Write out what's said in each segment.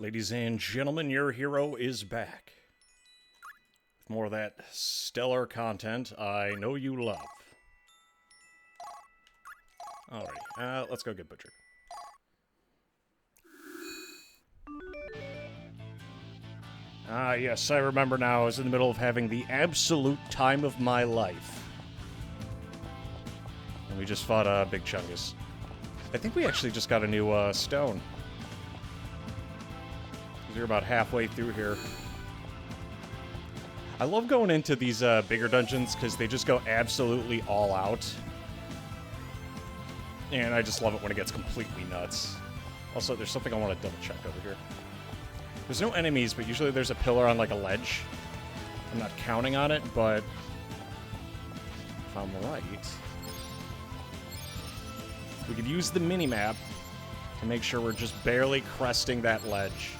Ladies and gentlemen, your hero is back. With more of that stellar content I know you love. Alright, let's go get butchered. Ah, yes, I remember now. I was in the middle of having the absolute time of my life. And we just fought Big Chungus. I think we actually just got a new stone. We're about halfway through here. I love going into these bigger dungeons because they just go absolutely all out. And I just love it when it gets completely nuts. Also, there's something I want to double check over here. There's no enemies, but usually there's a pillar on like a ledge. I'm not counting on it, but if I'm right, we could use the mini-map to make sure we're just barely cresting that ledge.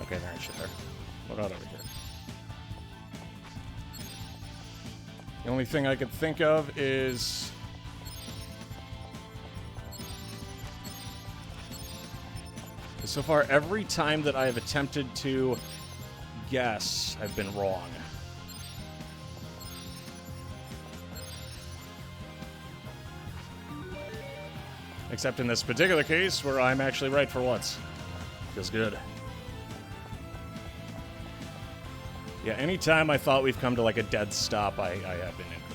Okay, there I should there. What about over here? The only thing I could think of is... so far, every time that I have attempted to guess, I've been wrong. Except in this particular case, where I'm actually right for once. Feels good. Yeah, anytime I thought we've come to like a dead stop, I have been incorrect.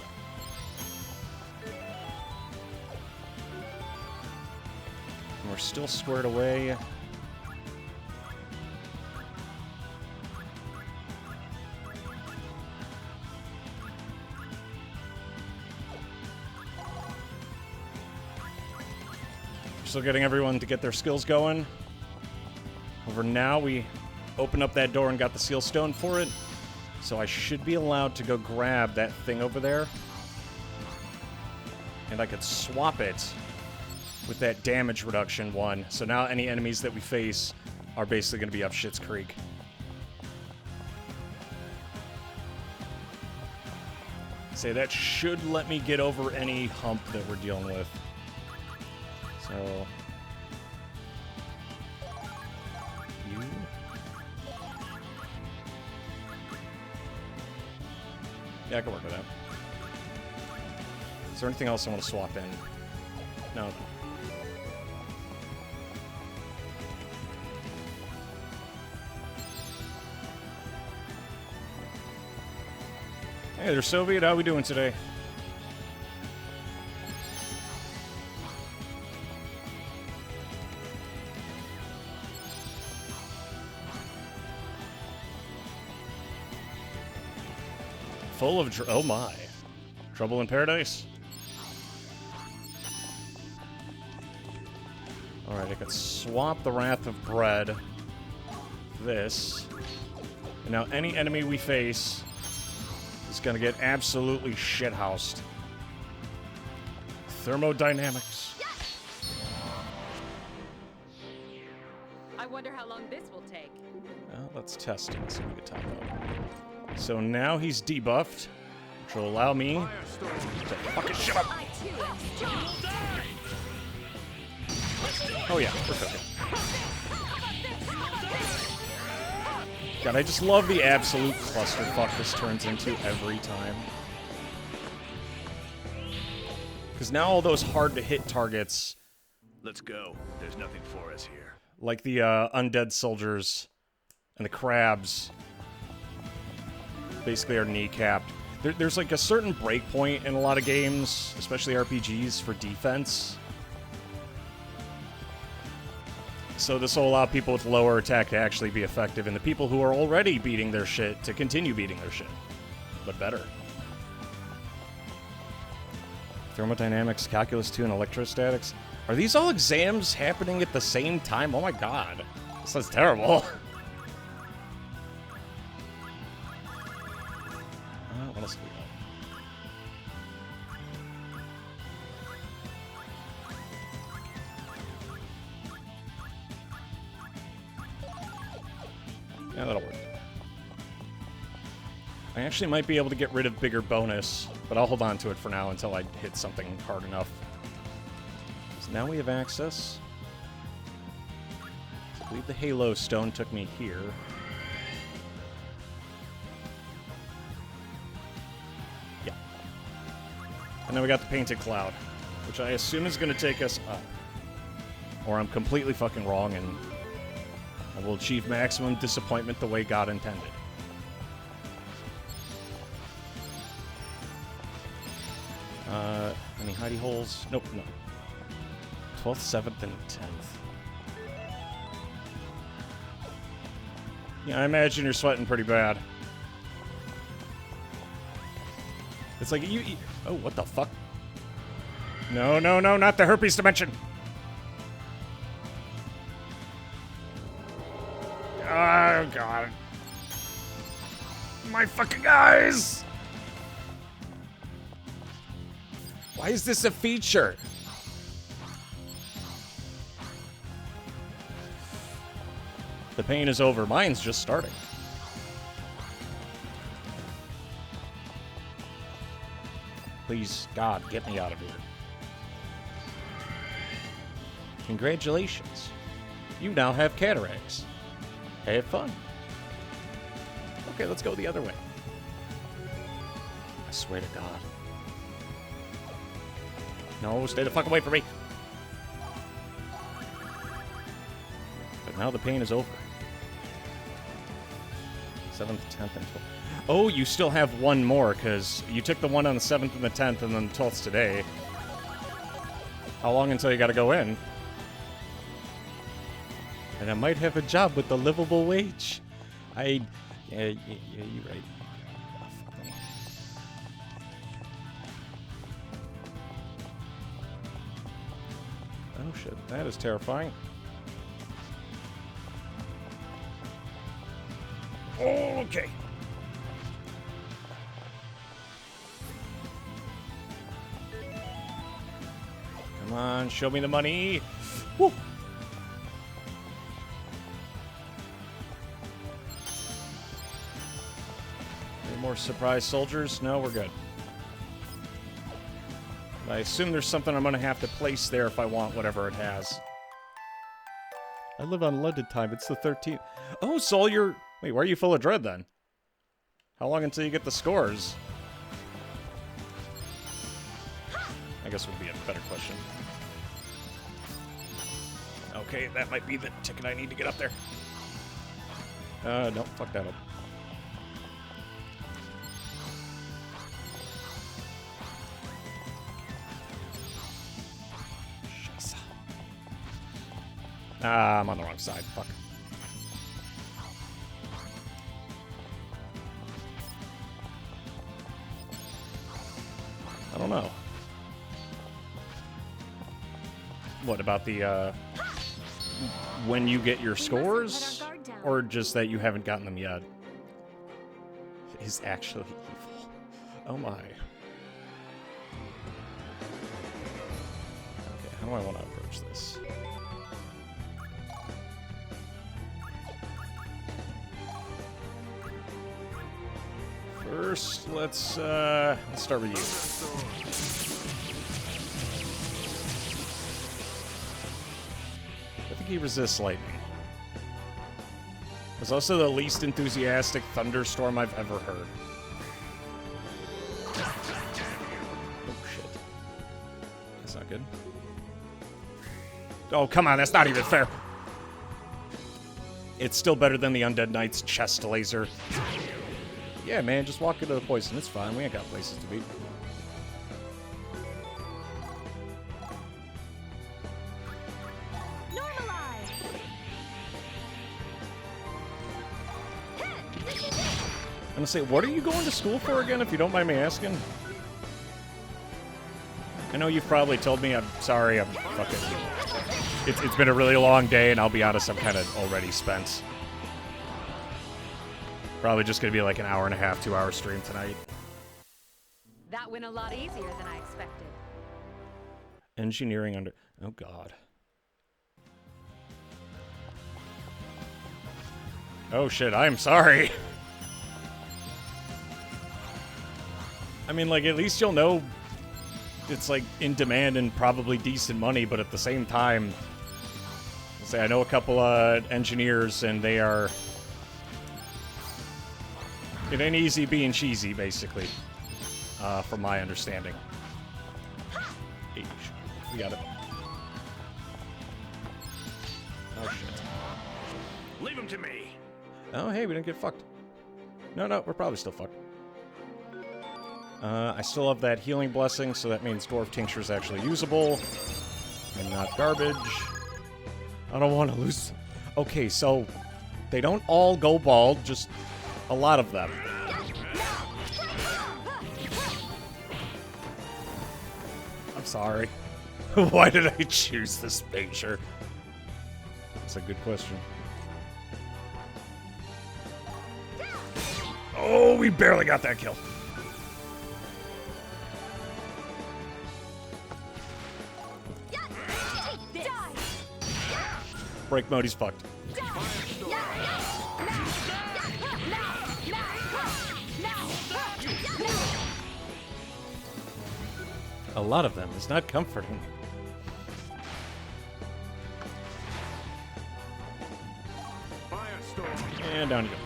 And we're still squared away. Still getting everyone to get their skills going. Over now, we open up that door and got the seal stone for it. So I should be allowed to go grab that thing over there. And I could swap it with that damage reduction one. So now any enemies that we face are basically going to be up Shit's Creek. Say that should let me get over any hump that we're dealing with. So... you... yeah, I can work with that. Is there anything else I want to swap in? No. Hey there, Soviet. How we doing today? Full of oh my. Trouble in paradise? Alright, I could swap the Wrath of Bread. This. And now any enemy we face is gonna get absolutely shithoused. Thermodynamics. Yes! I wonder how long this will take. Well, let's test it and see if we can top out. So now he's debuffed, which will allow me to fucking shut up. Oh yeah, we're cooking. God, I just love the absolute clusterfuck this turns into every time. Because now all those hard-to-hit targets... let's go. There's nothing for us here. Like the undead soldiers and the crabs... basically are kneecapped. There's like a certain breakpoint in a lot of games, especially RPGs, for defense. So this will allow people with lower attack to actually be effective, and the people who are already beating their shit to continue beating their shit. But better. Thermodynamics, Calculus 2, and Electrostatics. Are these all exams happening at the same time? Oh my god. This sounds terrible. What else do we got? Yeah, that'll work. I actually might be able to get rid of bigger bonus, but I'll hold on to it for now until I hit something hard enough. So now we have access. I believe the Halo Stone took me here. Yeah. And then we got the Painted Cloud, which I assume is going to take us up. Or I'm completely fucking wrong, and I will achieve maximum disappointment the way God intended. Any hidey holes? Nope, no. 12th, 7th, and 10th. Yeah, I imagine you're sweating pretty bad. It's like you... Oh, what the fuck? No, no, no, not the herpes dimension! Oh, God. My fucking eyes! Why is this a feature? The pain is over. Mine's just starting. Please, God, get me out of here. Congratulations. You now have cataracts. Have fun. Okay, let's go the other way. I swear to God. No, stay the fuck away from me. But now the pain is over. 7th, 10th, and 12th. Oh, you still have one more, because you took the one on the 7th and the 10th, and then the 12th today. How long until you gotta go in? And I might have a job with the livable wage. Yeah, you're right. Oh, fuck me. Oh shit, that is terrifying. Okay. Come on, show me the money. Woo. Any more surprise soldiers? No, we're good. I assume there's something I'm going to have to place there if I want whatever it has. I live on London time. It's the 13th. Oh, Sol, you're... Wait, why are you full of dread, then? How long until you get the scores? I guess would be a better question. Okay, that might be the ticket I need to get up there. No, fuck that up. Ah, I'm on the wrong side. Fuck. I don't know. What about the, when you get your scores? Or just that you haven't gotten them yet? Is actually evil. Oh my. Okay, how do I want to approach this? First, let's start with you. I think he resists lightning. It's also the least enthusiastic thunderstorm I've ever heard. Oh, shit. That's not good. Oh, come on, that's not even fair. It's still better than the Undead Knight's chest laser. Yeah, man, just walk into the poison. It's fine. We ain't got places to be. I'm gonna say, what are you going to school for again, if you don't mind me asking? I know you've probably told me. I'm sorry. I'm fucking... It's been a really long day, and I'll be honest, I'm kind of already spent. Probably just gonna be like an hour and a half, 2 hour stream tonight. That went a lot easier than I expected. Engineering under... Oh, God. Oh shit, I'm sorry. I mean, like, at least you'll know it's, like, in demand and probably decent money, but at the same time, say I know a couple engineers, and they are... It ain't easy being cheesy, basically, from my understanding. Hey, we got it. Oh, shit. Leave him to me. Oh, hey, we didn't get fucked. No, we're probably still fucked. I still have that healing blessing, so that means Dwarf Tincture is actually usable and not garbage. I don't want to lose... Okay, so they don't all go bald, just a lot of them. I'm sorry. Why did I choose this picture? That's a good question. Oh, we barely got that kill. Break mode, he's fucked. A lot of them is not comforting. And down you go.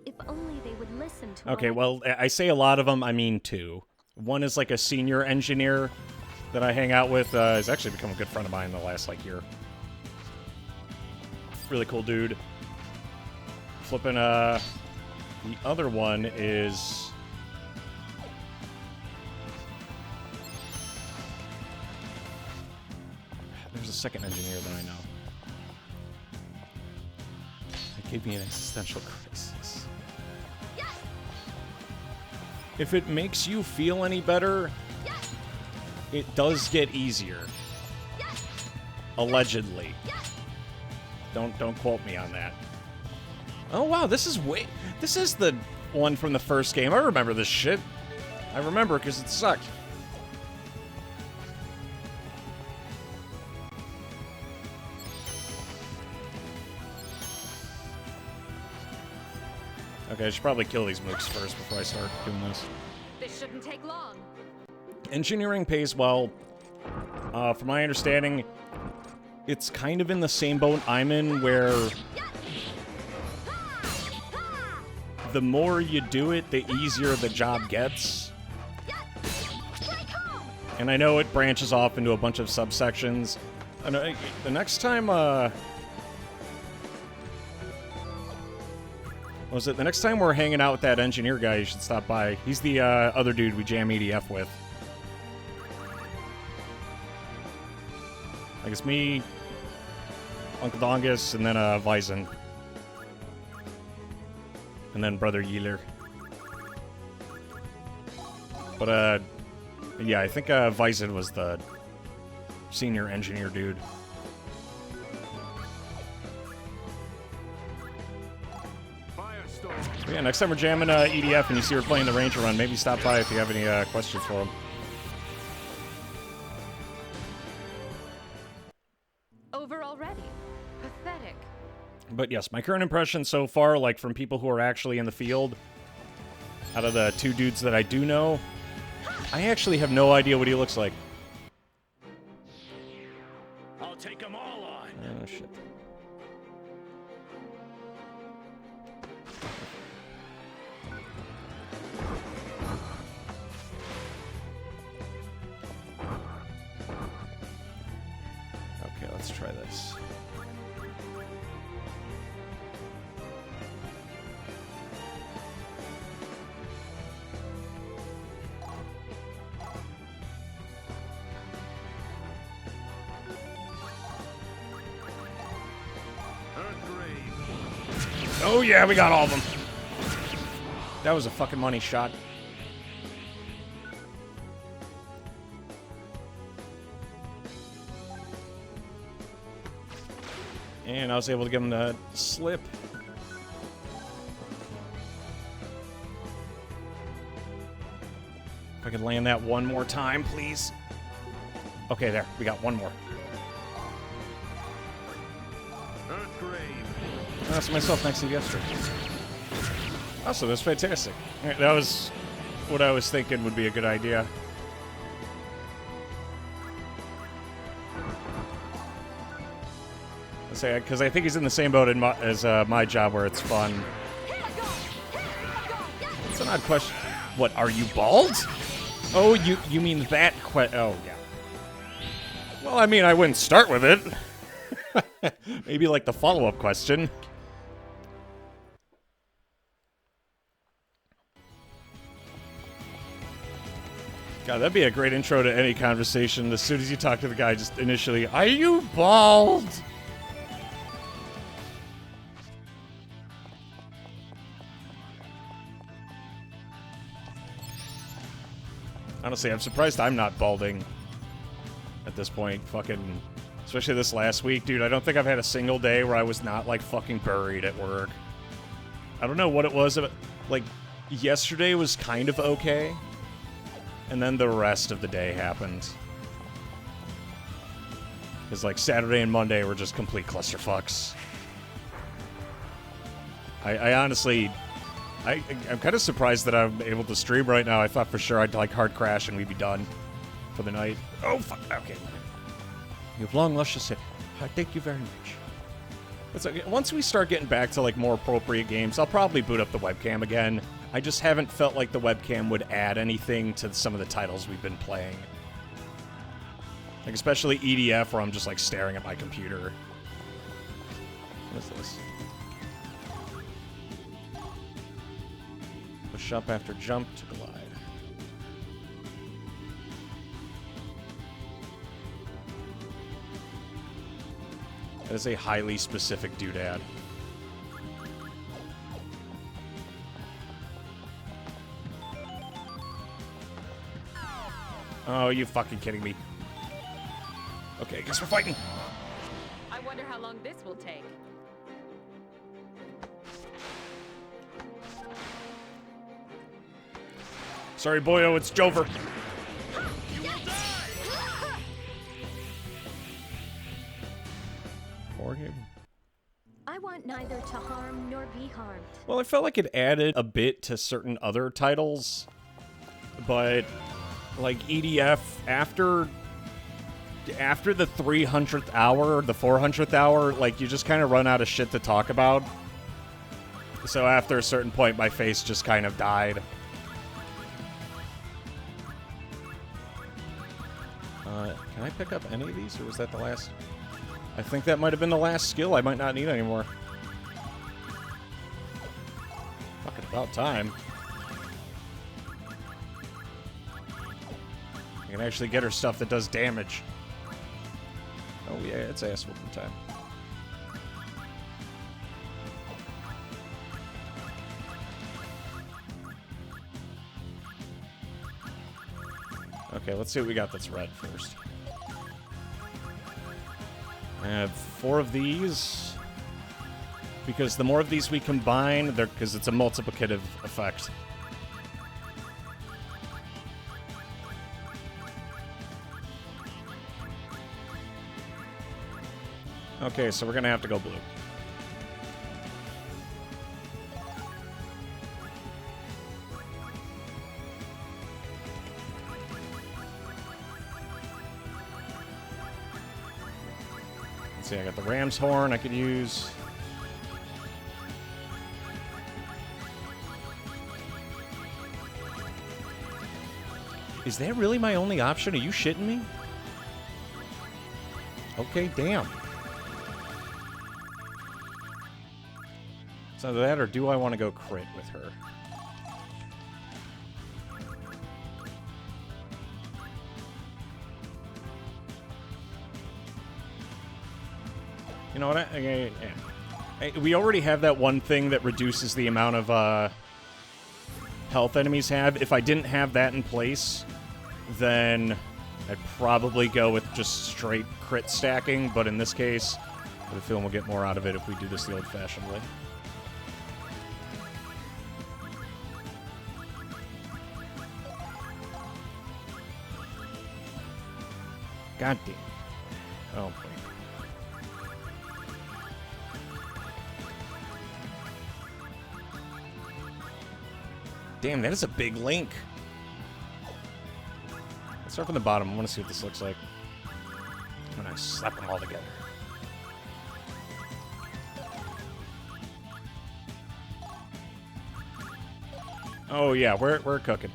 If only they would listen to Okay, well, I say a lot of them, I mean two. One is like a senior engineer that I hang out with. He's actually become a good friend of mine in the last, like, year. Really cool dude. Flipping, the other one is... There's a second engineer that I know. It gave me an existential crisis. If it makes you feel any better, it does get easier. Allegedly. Don't quote me on that. Oh wow, this is the one from the first game. I remember this shit. I remember because it sucked. Okay, I should probably kill these mooks first before I start doing this. This shouldn't take long. Engineering pays well. From my understanding, it's kind of in the same boat I'm in, where the more you do it, the easier the job gets. And I know it branches off into a bunch of subsections. And the next time, was it the next time we're hanging out with that engineer guy, you should stop by. He's the other dude we jam EDF with. I guess me, Uncle Dongus, and then Vyzen. And then Brother Yeeler. But, yeah, I think Vyzen was the senior engineer dude. Yeah, next time we're jamming EDF and you see we're playing the Ranger Run, maybe stop by if you have any questions for him. Over already. Pathetic. But yes, my current impression so far, like from people who are actually in the field, out of the two dudes that I do know, I actually have no idea what he looks like. I'll take them all on. Oh, shit. Okay, let's try this. Oh yeah, we got all of them. That was a fucking money shot. And I was able to get him to slip. If I could land that one more time, please. Okay, there. We got one more. Earthgrave. That's myself next to yesterday. Also, that's fantastic. That was what I was thinking would be a good idea. Because I think he's in the same boat as my job, where it's fun. It's an odd question. What, are you bald? Oh, you mean that oh, yeah. Well, I mean, I wouldn't start with it. Maybe like the follow-up question. God, that'd be a great intro to any conversation. As soon as you talk to the guy, just initially, are you bald? Honestly, I'm surprised I'm not balding at this point. Fucking, especially this last week, dude. I don't think I've had a single day where I was not, like, fucking buried at work. I don't know what it was. Like, yesterday was kind of okay. And then the rest of the day happened. Because, like, Saturday and Monday were just complete clusterfucks. I honestly... I'm kind of surprised that I'm able to stream right now. I thought for sure I'd, like, hard crash and we'd be done for the night. Oh, fuck. Okay. You've long luscious hair. Thank you very much. It's okay. Once we start getting back to, like, more appropriate games, I'll probably boot up the webcam again. I just haven't felt like the webcam would add anything to some of the titles we've been playing. Like, especially EDF, where I'm just, like, staring at my computer. What is this? Push up after jump to glide. That is a highly specific doodad. Oh, you fucking kidding me. Okay, I guess we're fighting. I wonder how long this will take. Sorry, boyo, it's Jover. Poor game. I want neither to harm nor be harmed. Well, I felt like it added a bit to certain other titles, but like EDF after the 300th hour, the 400th hour, like you just kind of run out of shit to talk about. So after a certain point, my face just kind of died. Can I pick up any of these, or was that the last? I think that might have been the last skill I might not need anymore. Fucking about time. I can actually get her stuff that does damage. Oh yeah, it's ass whooping time. Okay, let's see what we got that's red first. I have 4 of these. Because the more of these we combine, because it's a multiplicative effect. Okay, so we're gonna have to go blue. Let's see, I got the ram's horn I could use. Is that really my only option? Are you shitting me? Okay, damn. It's either that or do I want to go crit with her? You know what? We already have that one thing that reduces the amount of health enemies have. If I didn't have that in place, then I'd probably go with just straight crit stacking. But in this case, I have a feeling we'll get more out of it if we do this the old-fashioned way. God damn. Oh, boy. Damn, that is a big link. Let's start from the bottom. I want to see what this looks like. I'm gonna slap them all together. Oh yeah, we're cooking.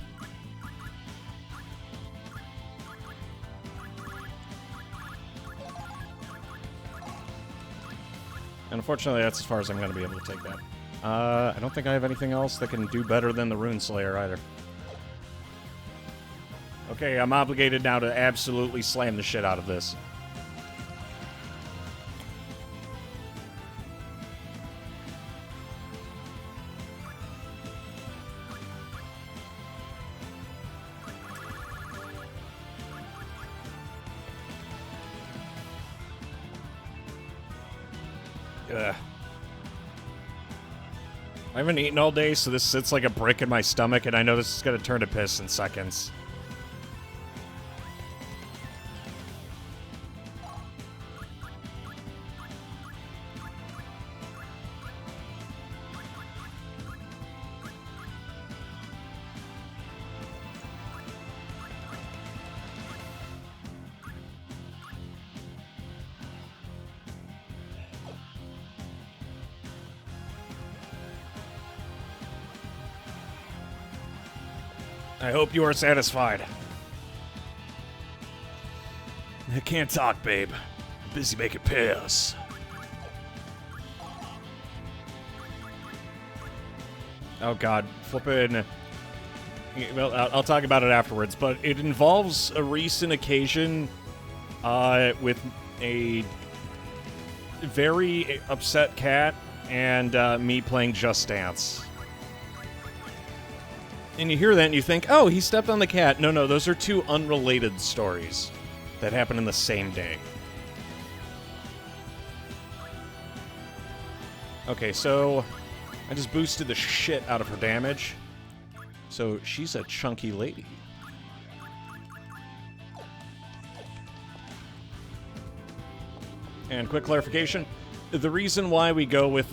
And unfortunately, that's as far as I'm going to be able to take that. I don't think I have anything else that can do better than the Rune Slayer either. Okay, I'm obligated now to absolutely slam the shit out of this. Ugh. I haven't eaten all day, so this sits like a brick in my stomach, and I know this is going to turn to piss in seconds. I hope you are satisfied. I can't talk, babe. I'm busy making piss. Oh god, flippin'. Well, I'll talk about it afterwards, but it involves a recent occasion with a very upset cat and me playing Just Dance. And you hear that and you think, oh, he stepped on the cat. No, those are two unrelated stories that happen in the same day. Okay, so I just boosted the shit out of her damage. So she's a chunky lady. And quick clarification, the reason why we go with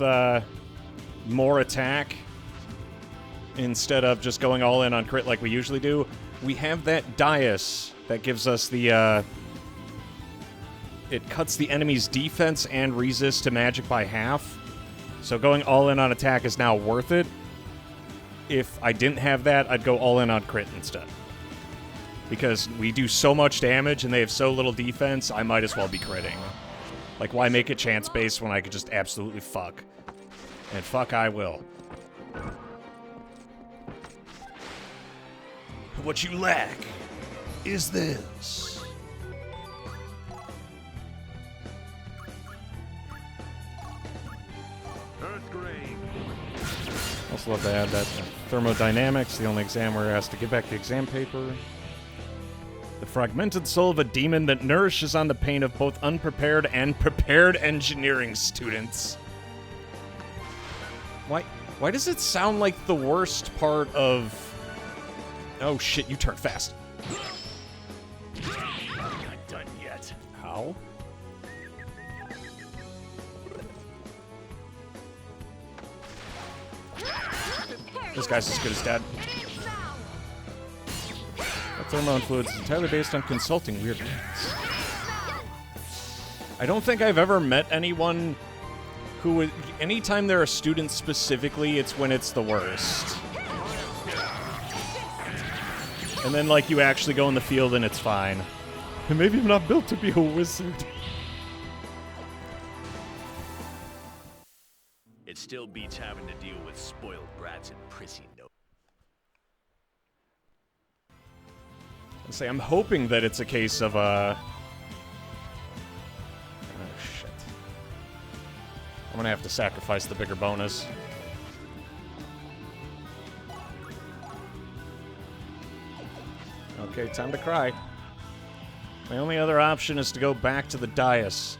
more attack instead of just going all in on crit like we usually do, we have that dais that gives us the, it cuts the enemy's defense and resist to magic by half. So going all in on attack is now worth it. If I didn't have that, I'd go all in on crit instead. Because we do so much damage and they have so little defense, I might as well be critting. Like, why make it chance-based when I could just absolutely fuck? And fuck I will. What you lack is this. Also love to add that thermodynamics, the only exam where it has to give back the exam paper. The fragmented soul of a demon that nourishes on the pain of both unprepared and prepared engineering students. Why does it sound like the worst part of... Oh shit, you turn fast. Not done yet. How? This guy's as good as dead. That thermal fluid is entirely based on consulting weird lands. I don't think I've ever met anyone who would... Anytime there are students specifically, it's when it's the worst. And then, like, you actually go in the field and it's fine. And maybe I'm not built to be a wizard. It still beats having to deal with spoiled brats and prissy no. I'm hoping that it's a case of, Oh, shit. I'm gonna have to sacrifice the bigger bonus. Okay, time to cry. My only other option is to go back to the dais.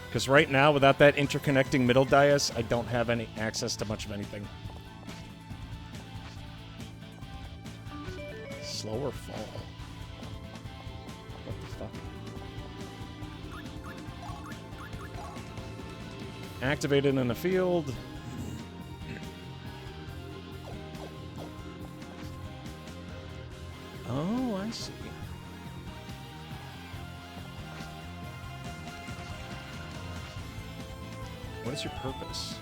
Because right now, without that interconnecting middle dais, I don't have any access to much of anything. Slower fall. What the fuck? Activated in the field. Oh, I see. What is your purpose?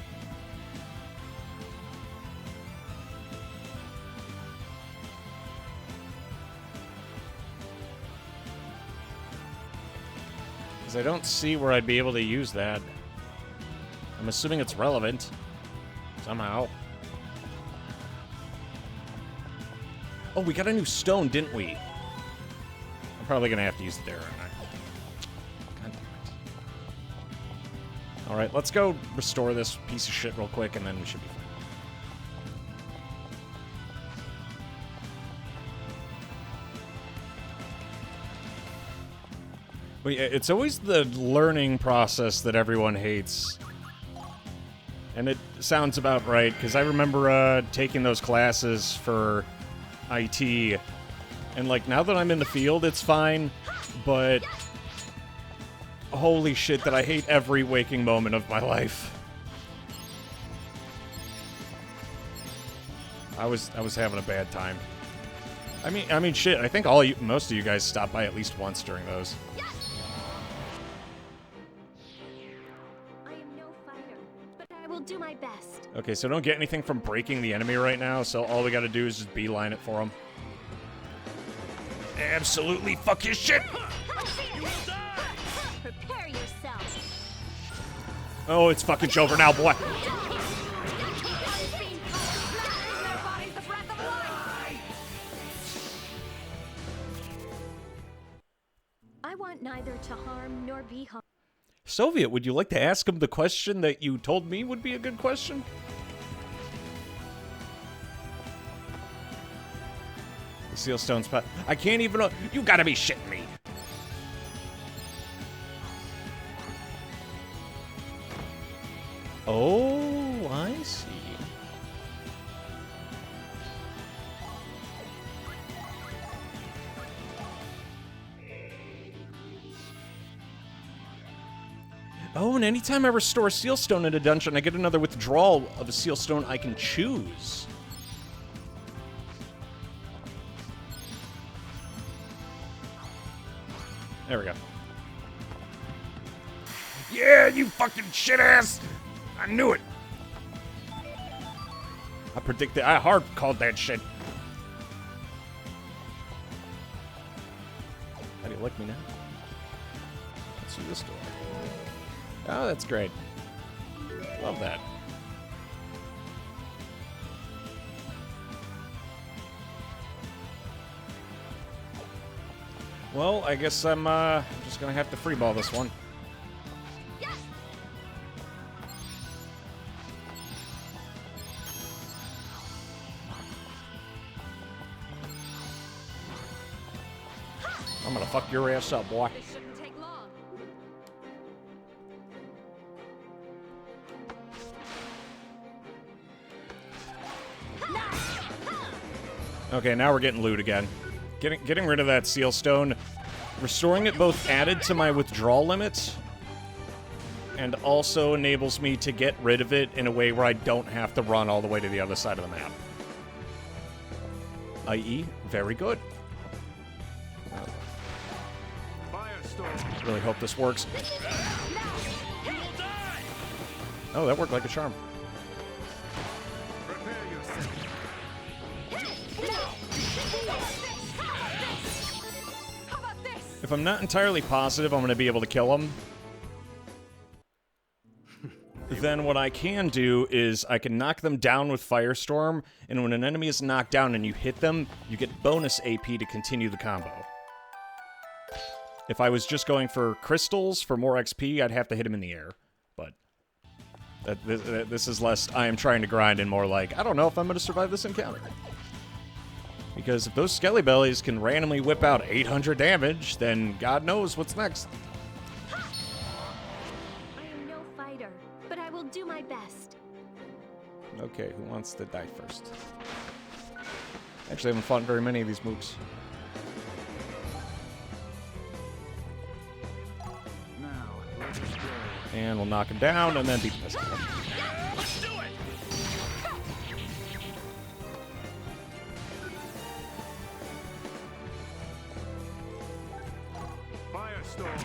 Because I don't see where I'd be able to use that. I'm assuming it's relevant. Somehow. Oh, we got a new stone, didn't we? I'm probably going to have to use it there, aren't I? God damn it. Alright, let's go restore this piece of shit real quick, and then we should be fine. But yeah, it's always the learning process that everyone hates. And it sounds about right, because I remember taking those classes for IT, and like now that I'm in the field, it's fine, but holy shit that I hate every waking moment of my life. I was having a bad time. I mean shit, I think most of you guys stopped by at least once during those. Do my best. Okay, so don't get anything from breaking the enemy right now, so all we gotta do is just beeline it for him. Absolutely fuck his shit! Prepare yourself. Oh, it's fucking over now, boy. I want neither to harm nor be harmed. Soviet, would you like to ask him the question that you told me would be a good question? The seal stone spot. I can't even know. You gotta be shitting me. Oh, I see. Oh, and anytime I restore a seal stone in a dungeon, I get another withdrawal of a seal stone I can choose. There we go. Yeah, you fucking shit ass! I knew it! I predicted, I hard called that shit. How do you like me now? Let's do this door. Oh, that's great. Love that. Well, I guess I'm just gonna have to freeball this one. I'm gonna fuck your ass up, boy. This shouldn't take long. Okay, now we're getting loot again. Getting rid of that seal stone. Restoring it both added to my withdrawal limits and also enables me to get rid of it in a way where I don't have to run all the way to the other side of the map. I.e., very good. Really hope this works. Oh, that worked like a charm. If I'm not entirely positive I'm going to be able to kill him, then what I can do is I can knock them down with Firestorm, and when an enemy is knocked down and you hit them, you get bonus AP to continue the combo. If I was just going for crystals for more XP, I'd have to hit him in the air. But this is less I am trying to grind and more like, I don't know if I'm going to survive this encounter. Because if those Skelly Bellies can randomly whip out 800 damage, then God knows what's next. I am no fighter, but I will do my best. Okay, who wants to die first? Actually, I haven't fought very many of these mooks. Now, let us go. And we'll knock him down and then beat the piss out of him. Let's do it! Firestorm!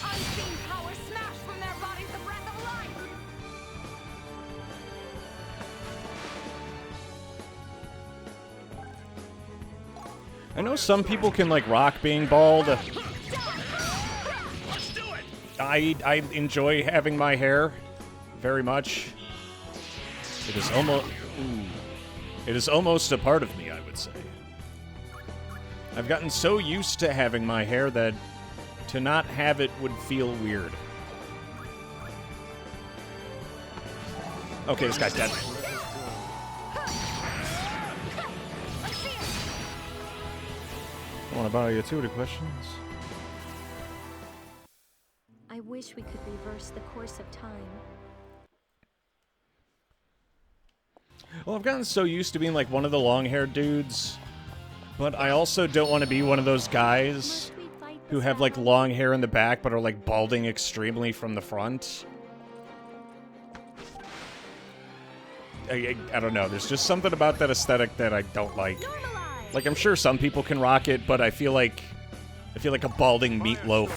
Unseen power smash from their bodies the breath of life! I know some people can, like, rock being bald. Let's do it! I enjoy having my hair very much. It is almost... It is almost a part of me, I would say. I've gotten so used to having my hair that to not have it would feel weird. Okay, this guy's dead. I want to borrow you two questions. I wish we could reverse the course of time. Well, I've gotten so used to being like one of the long-haired dudes, but I also don't want to be one of those guys who have like long hair in the back but are like balding extremely from the front. I don't know. There's just something about that aesthetic that I don't like. Like, I'm sure some people can rock it, but I feel like a balding meatloaf.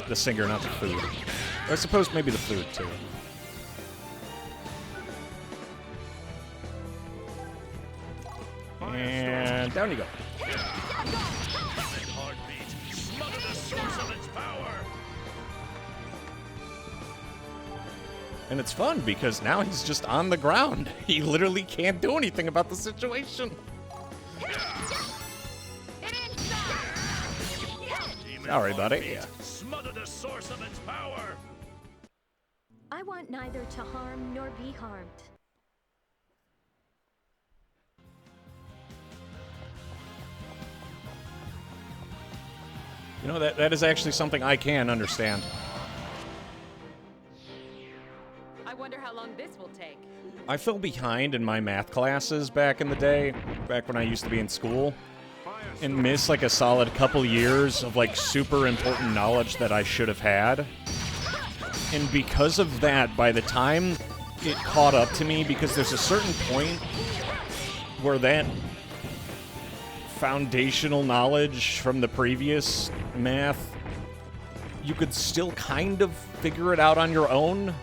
The singer, not the food. Or I suppose maybe the food too. And down you go. Heartbeat! Smother the source of its power! And it's fun because now he's just on the ground. He literally can't do anything about the situation. Sorry, buddy. Yeah. Smother the source of its power! I want neither to harm nor be harmed. You know, that is actually something I can understand. I wonder how long this will take. I fell behind in my math classes back in the day, back when I used to be in school, and missed like a solid couple years of like super important knowledge that I should have had. And because of that, by the time it caught up to me, because there's a certain point where that foundational knowledge from the previous math, you could still kind of figure it out on your own.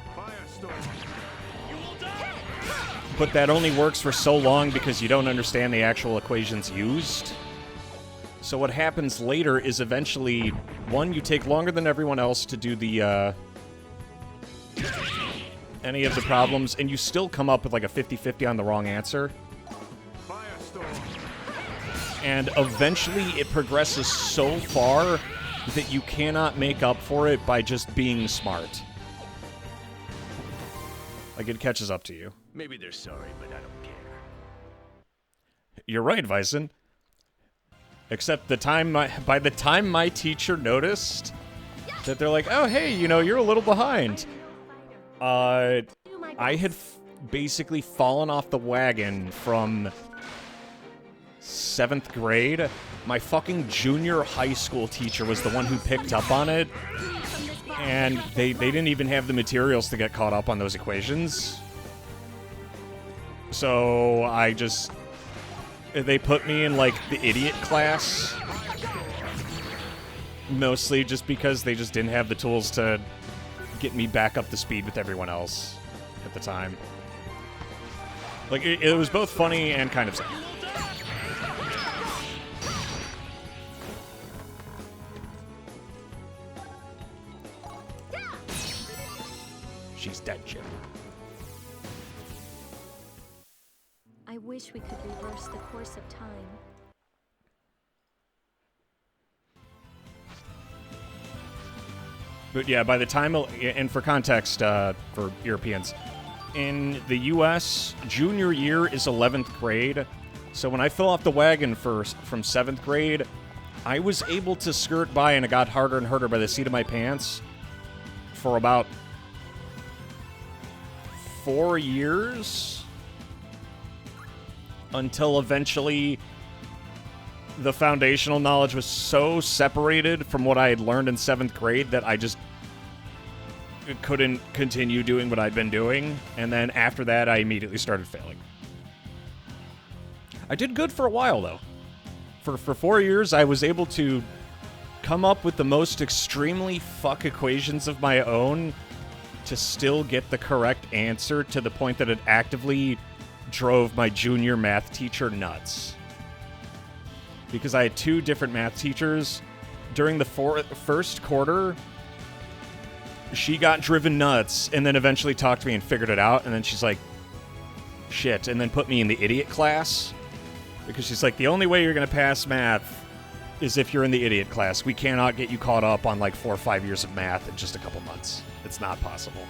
But that only works for so long because you don't understand the actual equations used. So what happens later is eventually, one, you take longer than everyone else to do the, any of the problems, and you still come up with like a 50-50 on the wrong answer. And eventually it progresses so far that you cannot make up for it by just being smart. Like, it catches up to you. Maybe they're sorry, but I don't care. You're right, Vyson. Except by the time my teacher noticed that they're like, oh, hey, you know, you're a little behind. I had basically fallen off the wagon from 7th grade. My fucking junior high school teacher was the one who picked up on it. And they didn't even have the materials to get caught up on those equations. So they put me in, like, the idiot class. Mostly just because they just didn't have the tools to get me back up to speed with everyone else at the time. Like, it was both funny and kind of sad. She's dead, Jim. I wish we could reverse the course of time. But yeah, by the time, and for context, for Europeans, in the U.S., junior year is 11th grade. So when I fell off the wagon from 7th grade, I was able to skirt by, and it got harder and harder by the seat of my pants for about 4 years, until eventually the foundational knowledge was so separated from what I had learned in 7th grade that I just couldn't continue doing what I'd been doing. And then after that, I immediately started failing. I did good for a while, though. For 4 years, I was able to come up with the most extremely fuck equations of my own to still get the correct answer, to the point that it actively drove my junior math teacher nuts. Because I had 2 different math teachers. During the first quarter, she got driven nuts and then eventually talked to me and figured it out. And then she's like, shit. And then put me in the idiot class. Because she's like, the only way you're going to pass math is if you're in the idiot class. We cannot get you caught up on like 4 or 5 years of math in just a couple months. It's not possible.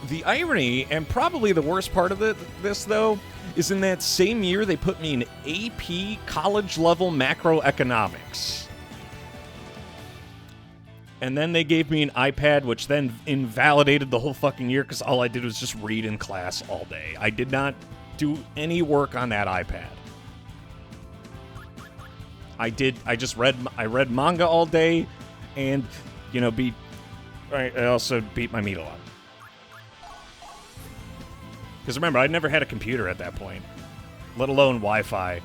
The irony, and probably the worst part of this, though, is in that same year they put me in AP college-level macroeconomics. And then they gave me an iPad, which then invalidated the whole fucking year because all I did was just read in class all day. I did not do any work on that iPad. I read manga all day and, you know, I also beat my meat a lot. Because remember, I'd never had a computer at that point, let alone Wi-Fi.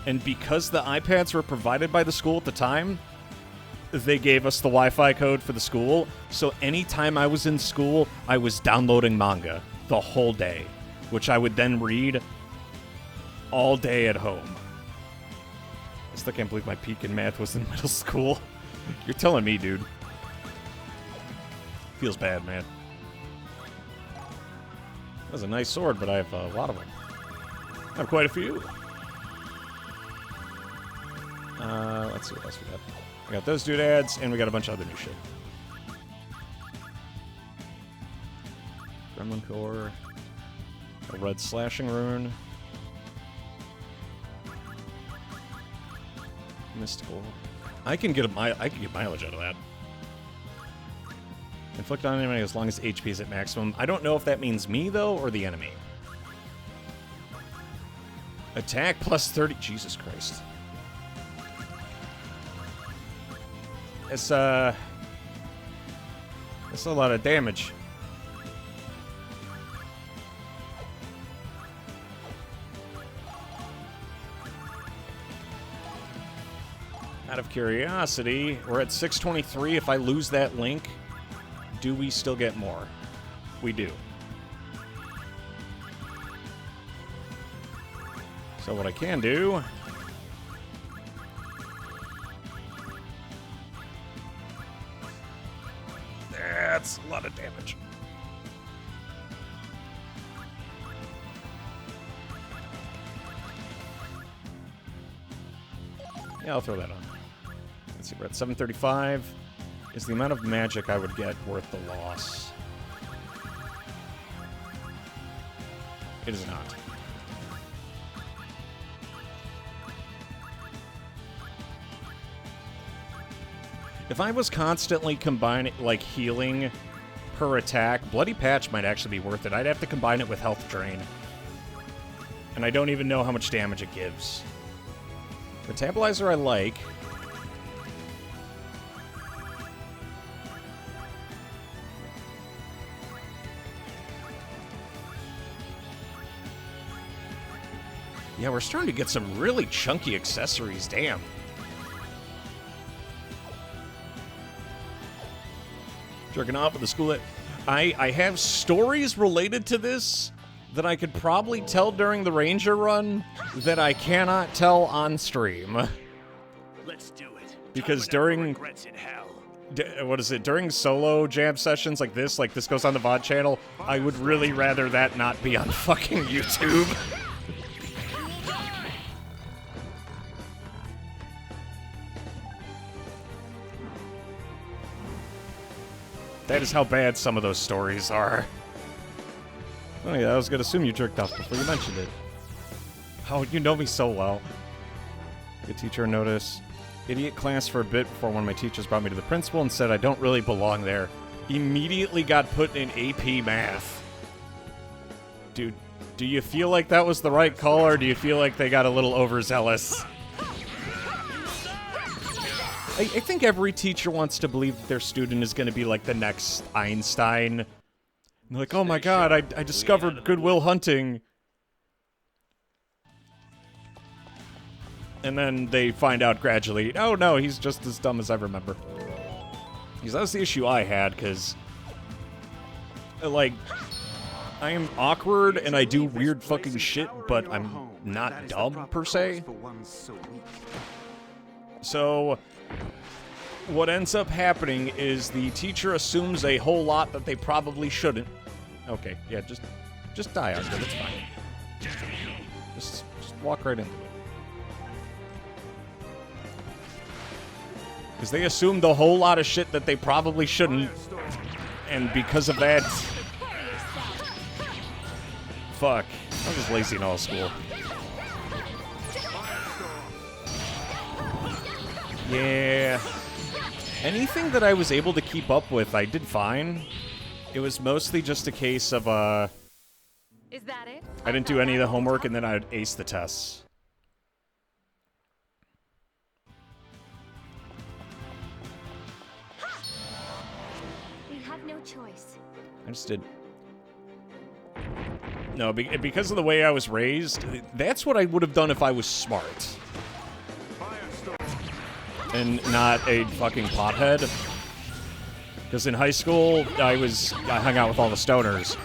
And because the iPads were provided by the school at the time, they gave us the Wi-Fi code for the school. So anytime I was in school, I was downloading manga the whole day, which I would then read all day at home. I still can't believe my peak in math was in middle school. You're telling me, dude. Feels bad, man. That was a nice sword, but I have a lot of them. I have quite a few. Let's see what else we got. We got those doodads, and we got a bunch of other new shit. Gremlin core. A red slashing rune. Mystical. I can get mileage out of that. Inflict on enemy as long as HP is at maximum. I don't know if that means me, though, or the enemy. Attack plus 30. Jesus Christ. It's a lot of damage. Out of curiosity, we're at 623. If I lose that link, do we still get more? We do. So what I can do... That's a lot of damage. Yeah, I'll throw that on. Let's see, we're at 735. Is the amount of magic I would get worth the loss? It is not. If I was constantly combining, like, healing per attack, Bloody Patch might actually be worth it. I'd have to combine it with Health Drain. And I don't even know how much damage it gives. Metabolizer I like. Yeah, we're starting to get some really chunky accessories, damn. Jerking off at the school. I have stories related to this that I could probably tell during the Ranger run that I cannot tell on stream. Let's do it. Because during... what is it? During solo jam sessions like this goes on the VOD channel, I would really rather that not be on fucking YouTube. That is how bad some of those stories are. Oh yeah, I was gonna assume you jerked off before you mentioned it. Oh, you know me so well. Good teacher notice. Idiot class for a bit before one of my teachers brought me to the principal and said I don't really belong there. Immediately got put in AP math. Dude, Do you feel like that was the right call, or do you feel like they got a little overzealous? I think every teacher wants to believe that their student is going to be like the next Einstein. And they're like, oh my god, I discovered Goodwill Hunting. And then they find out gradually, oh no, he's just as dumb as I remember. Because that was the issue I had, because, like, I am awkward and I do weird fucking shit, but I'm not dumb, per se. So, what ends up happening is the teacher assumes a whole lot that they probably shouldn't. Okay, yeah, just die out there, it's fine. Just walk right into it. Because they assumed a whole lot of shit that they probably shouldn't, and because of that... Fuck. I was just lazy in all school. Yeah. Anything that I was able to keep up with, I did fine. It was mostly just a case of, Is that it? I didn't do any of the homework, and then I'd ace the tests. We have no choice. I just did... No, because of the way I was raised, that's what I would have done if I was smart. And not a fucking pothead. Because in high school, I hung out with all the stoners.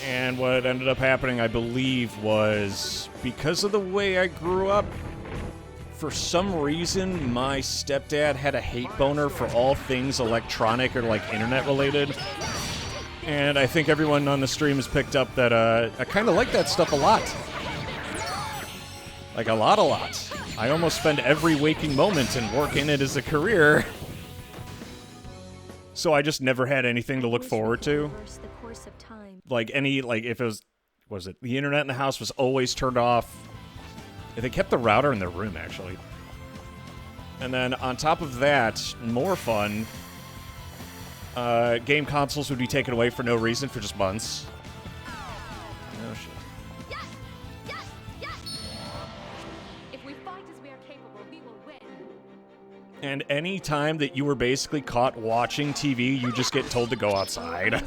And what ended up happening, I believe, was because of the way I grew up, for some reason, my stepdad had a hate boner for all things electronic or, like, internet-related. And I think everyone on the stream has picked up that, I kind of like that stuff a lot. Like, a lot. I almost spend every waking moment and work in it as a career. So I just never had anything to look forward to. Like, if it was it, the internet in the house was always turned off. They kept the router in their room, actually. And then, on top of that, more fun... game consoles would be taken away for no reason for just months. Oh, shit. Yes! Yes! Yes! If we fight as we are capable, we will win. And any time that you were basically caught watching TV, you just get told to go outside.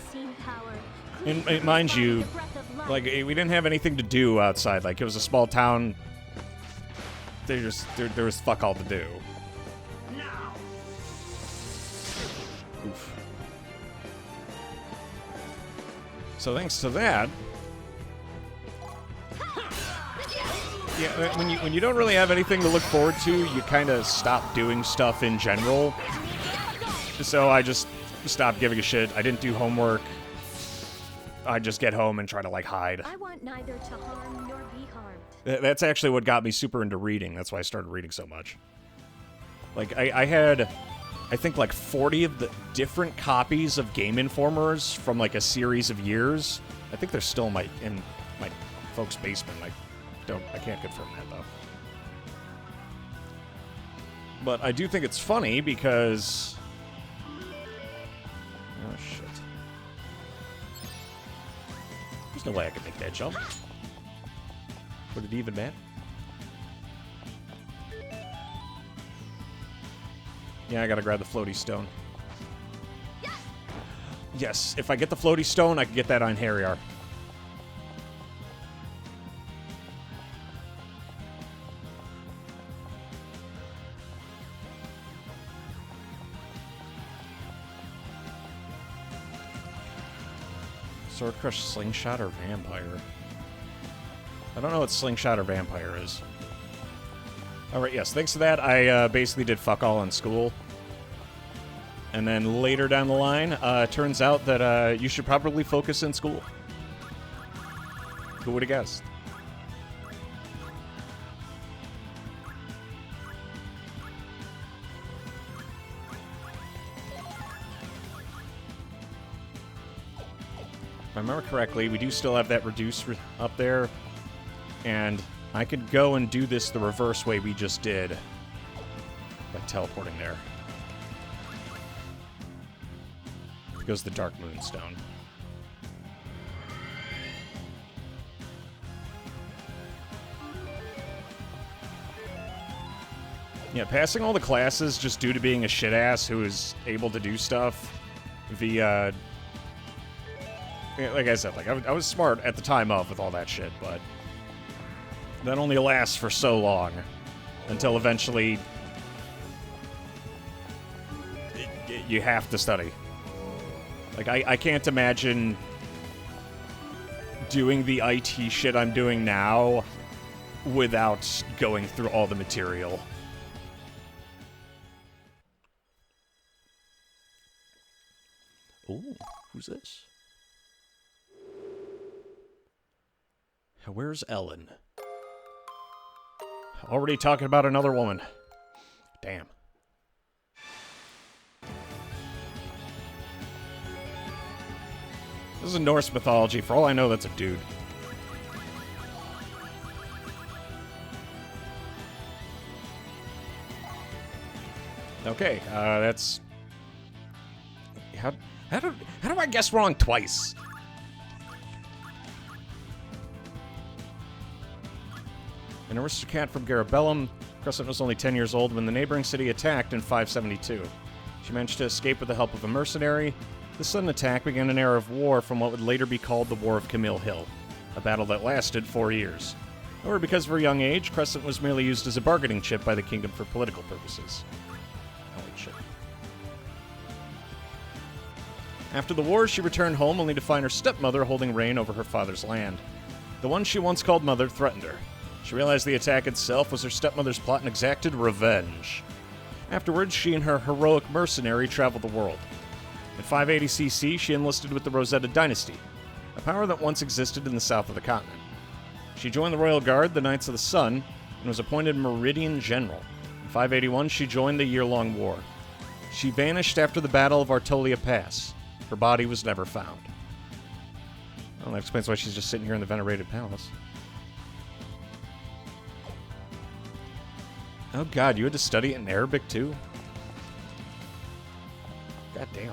And mind you, like, we didn't have anything to do outside. Like, it was a small town. There was fuck all to do. Oof. So thanks to that, yeah, when you don't really have anything to look forward to, you kind of stop doing stuff in general. So I just stopped giving a shit. I didn't do homework. I just get home and try to, like, hide. I want neither to harm nor be harmed. That's actually what got me super into reading. That's why I started reading so much. Like, I had, I think, like 40 of the different copies of Game Informers from, like, a series of years. I think they're still in my folks' basement. I can't confirm that, though. But I do think it's funny because... Oh, shit. There's no way I could make that jump. Would it even matter? Yeah, I gotta grab the floaty stone. Yes, if I get the floaty stone, I can get that on Harrier. Sword Crush, Slingshot, or Vampire? I don't know what Slingshot or Vampire is. Alright, yes, thanks to that, I basically did fuck all in school. And then later down the line, turns out that you should probably focus in school. Who would have guessed? If I remember correctly, we do still have that reduce up there. And I could go and do this the reverse way we just did. By teleporting there. Here goes the Dark Moonstone. Yeah, passing all the classes just due to being a shit-ass who is able to do stuff via... like I said, like I was smart at the time of with all that shit, but that only lasts for so long until eventually you have to study. Like, I can't imagine doing the IT shit I'm doing now without going through all the material. Ooh, who's this? Where's Ellen? Already talking about another woman. Damn. This is Norse mythology. For all I know, that's a dude. Okay, that's... How do I guess wrong twice? An aristocrat from Garabellum, Crescent was only 10 years old when the neighboring city attacked in 572. She managed to escape with the help of a mercenary. This sudden attack began an era of war from what would later be called the War of Camille Hill, a battle that lasted 4 years. However, because of her young age, Crescent was merely used as a bargaining chip by the kingdom for political purposes. Holy shit. After the war, she returned home only to find her stepmother holding reign over her father's land. The one she once called mother threatened her. She realized the attack itself was her stepmother's plot and exacted revenge. Afterwards, she and her heroic mercenary traveled the world. In 580 CC, she enlisted with the Rosetta dynasty, a power that once existed in the south of the continent. She joined the Royal Guard, the Knights of the Sun, and was appointed Meridian General. In 581, she joined the year-long war. She vanished after the Battle of Artolia Pass. Her body was never found. Well, that explains why she's just sitting here in the venerated palace. Oh god, you had to study it in Arabic too? God damn.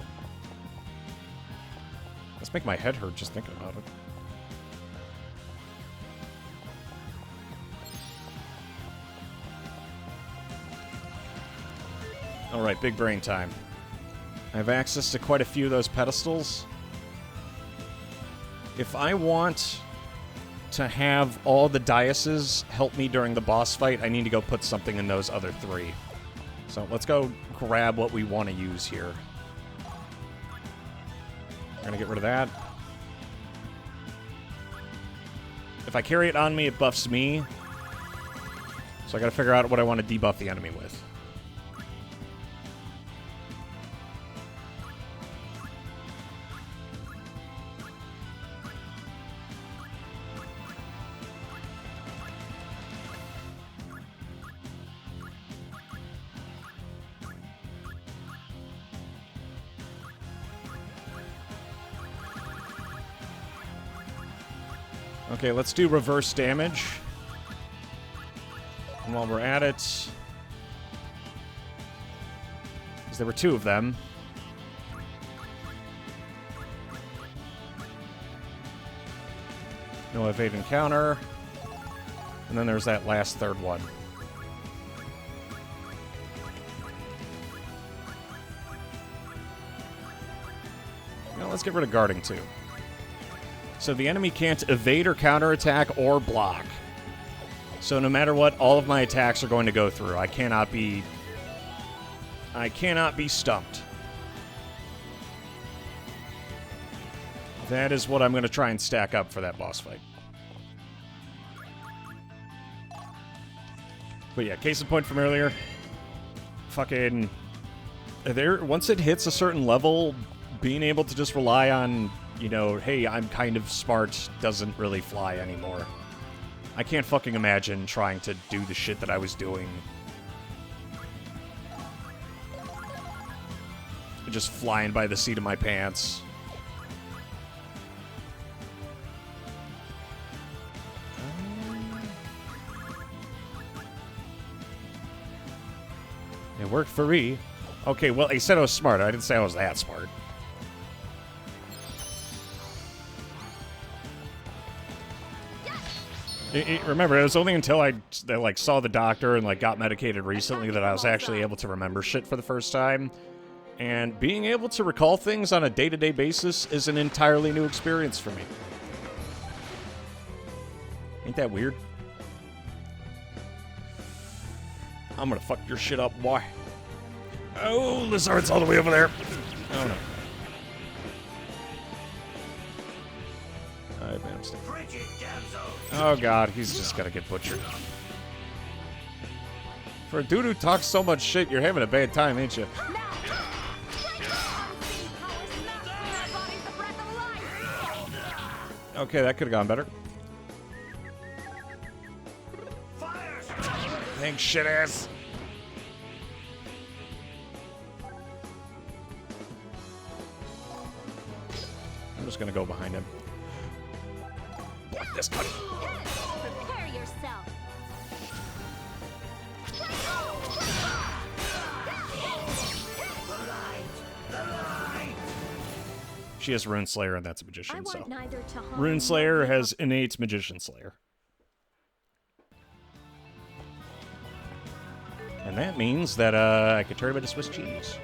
Let's make my head hurt just thinking about it. Alright, big brain time. I have access to quite a few of those pedestals. If I want to have all the dioceses help me during the boss fight, I need to go put something in those other three. So let's go grab what we want to use here. We're gonna get rid of that. If I carry it on me, it buffs me. So I gotta figure out what I want to debuff the enemy with. Okay, let's do reverse damage. And while we're at it... because there were two of them. No evade and counter. And then there's that last third one. Now let's get rid of guarding too. So the enemy can't evade or counterattack or block. So no matter what, all of my attacks are going to go through. I cannot be stumped. That is what I'm going to try and stack up for that boss fight. But yeah, case in point from earlier. Fucking... once it hits a certain level, being able to just rely on... you know, hey, I'm kind of smart, doesn't really fly anymore. I can't fucking imagine trying to do the shit that I was doing. Just flying by the seat of my pants. It worked for me. Okay, well, he said I was smart. I didn't say I was that smart. Remember, it was only until I like saw the doctor and like got medicated recently that I was actually able to remember shit for the first time. And being able to recall things on a day-to-day basis is an entirely new experience for me. Ain't that weird? I'm gonna fuck your shit up, boy. Oh, Lizard's all the way over there. Oh no. I made a mistake. Oh god, he's just gonna get butchered. For a dude who talks so much shit, you're having a bad time, ain't you? Okay, that could have gone better. Thanks, shit ass. I'm just gonna go behind him. Block this cut. Prepare yourself. She has Rune Slayer, and that's a magician, I want so. neither to harm Rune Slayer nor has innate Magician Slayer. And that means that I could turn him into Swiss cheese.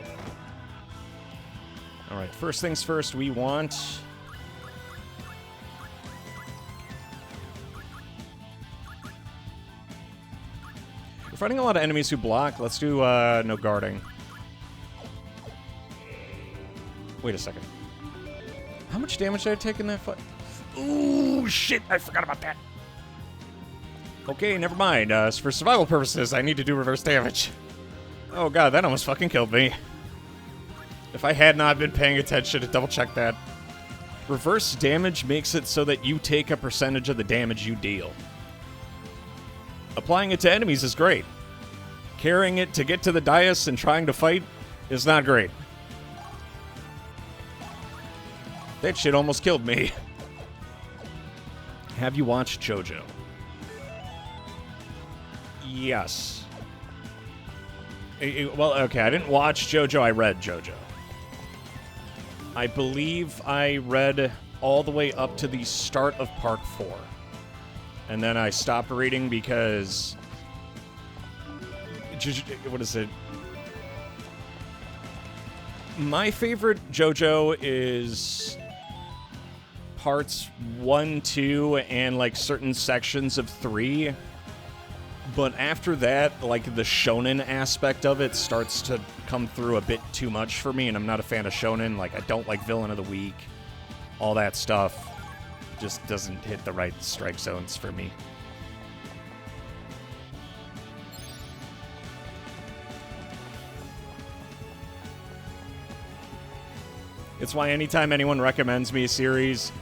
Alright, first things first, we want... We're fighting a lot of enemies who block. Let's do no guarding. Wait a second. How much damage did I take in that fight? Ooh, shit, I forgot about that. Okay, never mind. For survival purposes, I need to do reverse damage. Oh god, that almost fucking killed me. If I had not been paying attention to double check that. Reverse damage makes it so that you take a percentage of the damage you deal. Applying it to enemies is great. Carrying it to get to the dais and trying to fight is not great. That shit almost killed me. Have you watched JoJo? Yes. Well, okay, I didn't watch JoJo, I read JoJo. I believe I read all the way up to the start of Part 4. And then I stopped reading because... What is it? My favorite JoJo is... parts 1, 2, and like certain sections of 3. But after that, like the shonen aspect of it starts to come through a bit too much for me, and I'm not a fan of shonen. Like, I don't like Villain of the Week. All that stuff just doesn't hit the right strike zones for me. It's why anytime anyone recommends me a series,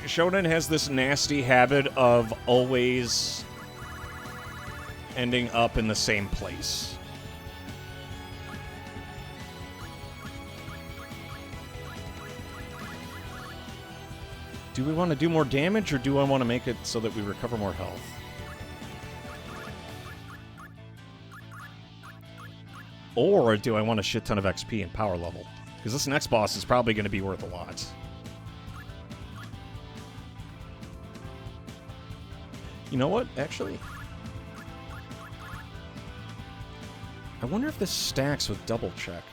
shonen has this nasty habit of always ending up in the same place. Do we want to do more damage, or do I want to make it so that we recover more health? Or do I want a shit ton of XP and power level? Because this next boss is probably going to be worth a lot. You know what, actually? I wonder if this stacks with double check.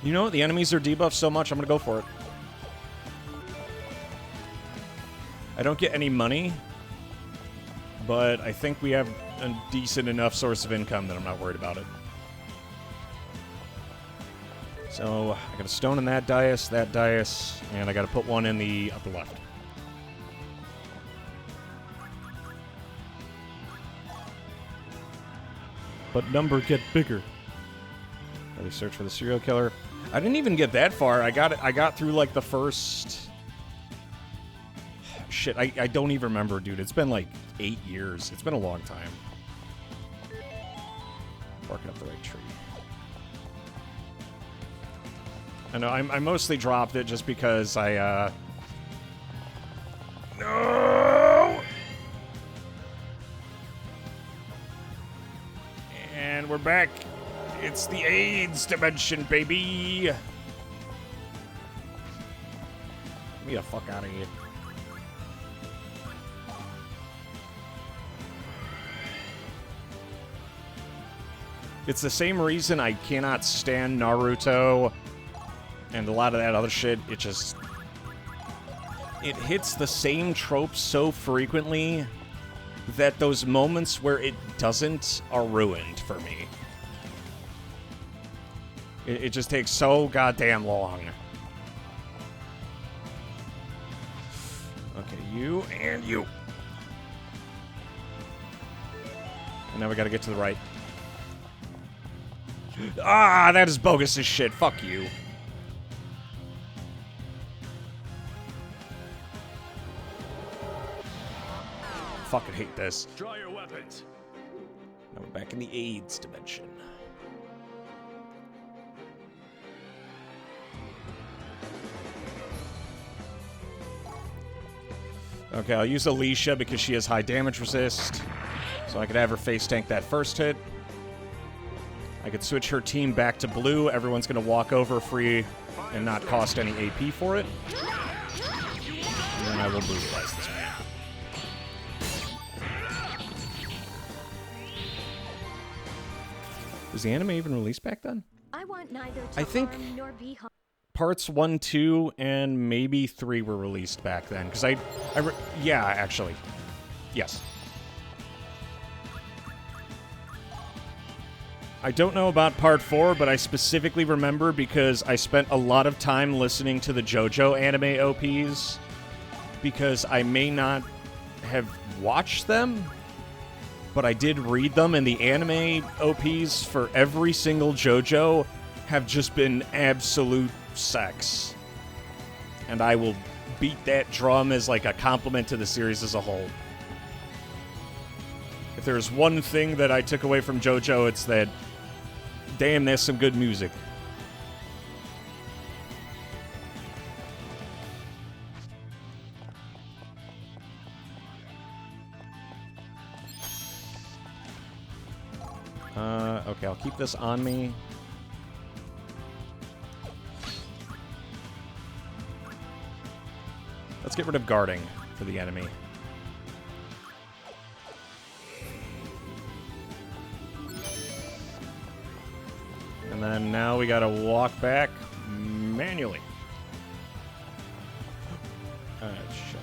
You know what? The enemies are debuffed so much, I'm gonna go for it. I don't get any money, but I think we have a decent enough source of income that I'm not worried about it. So, I got a stone in that dais, and I gotta put one in the upper left. But number get bigger. Let me search for the serial killer. I didn't even get that far. I got through like the first... Shit, I don't even remember, dude. It's been like 8 years. It's been a long time. Barking up the right tree. I know, I mostly dropped it just because I, No! And we're back. It's the AIDS dimension, baby! Get me the fuck out of here. It's the same reason I cannot stand Naruto and a lot of that other shit. It just... It hits the same tropes so frequently that those moments where it doesn't are ruined for me. It just takes so goddamn long. Okay, you and you. And now we gotta get to the right. Ah, that is bogus as shit. Fuck you. Fucking hate this. Draw your weapons. Now we're back in the AIDS dimension. Okay, I'll use Alicia because she has high damage resist. So I could have her face tank that first hit. I could switch her team back to blue. Everyone's going to walk over free and not cost any AP for it. And then I will brutalize this man. Was the anime even released back then? I want neither to I think harm nor be harmed. parts 1, 2, and maybe 3 were released back then. Because yeah, actually. Yes. I don't know about part 4, but I specifically remember because I spent a lot of time listening to the JoJo anime OPs because I may not have watched them, but I did read them, and the anime OPs for every single JoJo have just been absolute sex. And I will beat that drum as like a compliment to the series as a whole. If there's one thing that I took away from JoJo, it's that damn, there's some good music. Okay, I'll keep this on me. Let's get rid of guarding for the enemy. And then now we gotta walk back manually. Shit.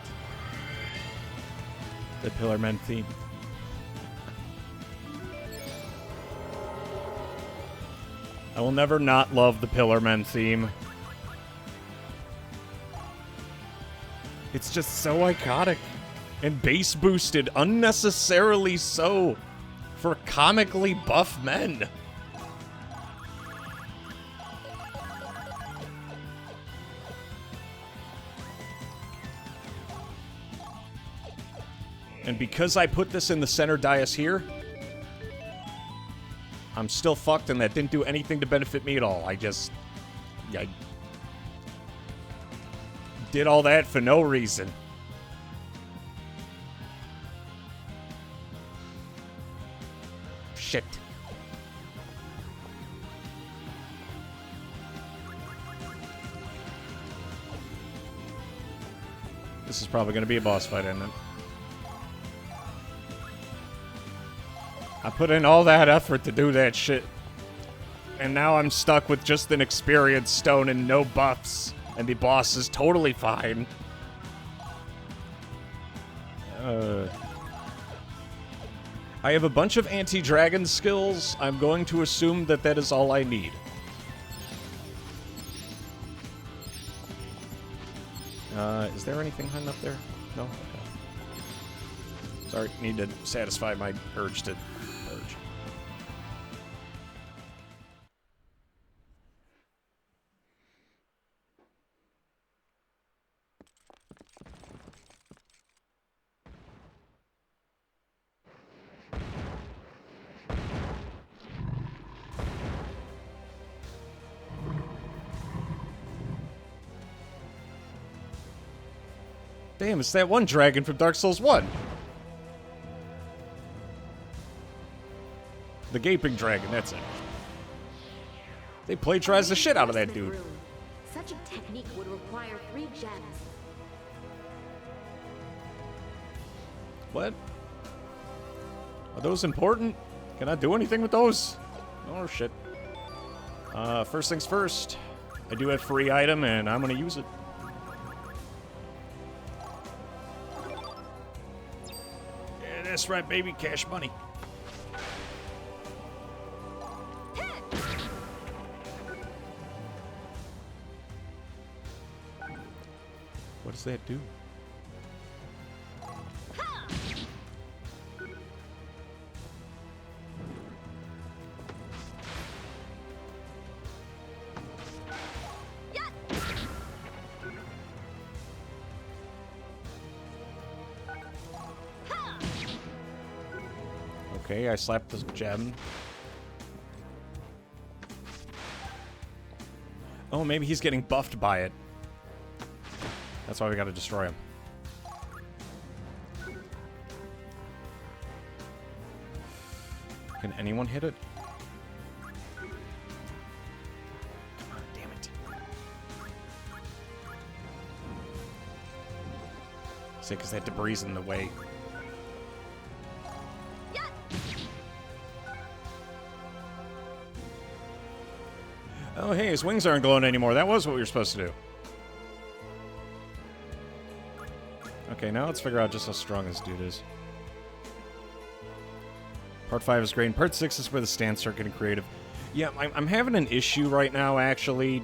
The Pillar Men theme. I will never not love the Pillar Men theme. It's just so iconic. And bass boosted unnecessarily so for comically buff men. And because I put this in the center dais here, I'm still fucked, and that didn't do anything to benefit me at all. I did all that for no reason. Shit. This is probably going to be a boss fight, isn't it? I put in all that effort to do that shit. And now I'm stuck with just an experience stone and no buffs. And the boss is totally fine. I have a bunch of anti-dragon skills. I'm going to assume that that is all I need. Is there anything hiding up there? No? Okay. Sorry, need to satisfy my urge to purge. Damn, it's that one dragon from Dark Souls 1. The Gaping Dragon, that's it. They plagiarized the shit out of that dude. Room. Such a technique would require 3 gems. What? Are those important? Can I do anything with those? Oh, shit. First things first. I do have free item, and I'm gonna use it. Yeah, that's right, baby. Cash money. What does that do? Okay, I slapped this gem. Oh, maybe he's getting buffed by it. That's why we gotta destroy him. Can anyone hit it? Come on, damn it. See, because that debris is in the way. Oh, hey, his wings aren't glowing anymore. That was what we were supposed to do. Okay, now let's figure out just how strong this dude is. Part 5 is great, and Part 6 is where the stands start getting creative. Yeah, I'm having an issue right now, actually.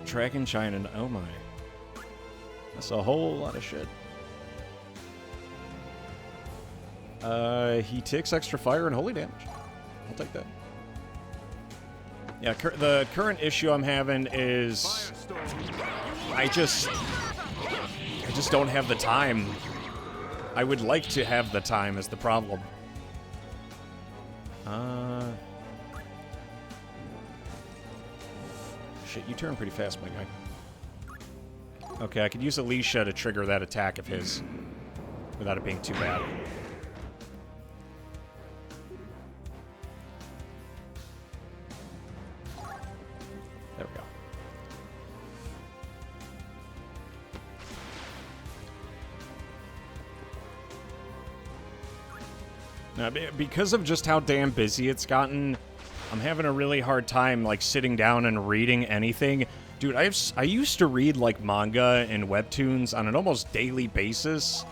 Dragon China, oh my. That's a whole lot of shit. He takes extra fire and holy damage. I'll take that. Yeah, the current issue I'm having is I just don't have the time. I would like to have the time is the problem. Shit, you turn pretty fast, my guy. Okay, I could use Alicia to trigger that attack of his without it being too bad. There we go. Now, because of just how damn busy it's gotten, I'm having a really hard time, like, sitting down and reading anything. Dude, I used to read, like, manga and webtoons on an almost daily basis.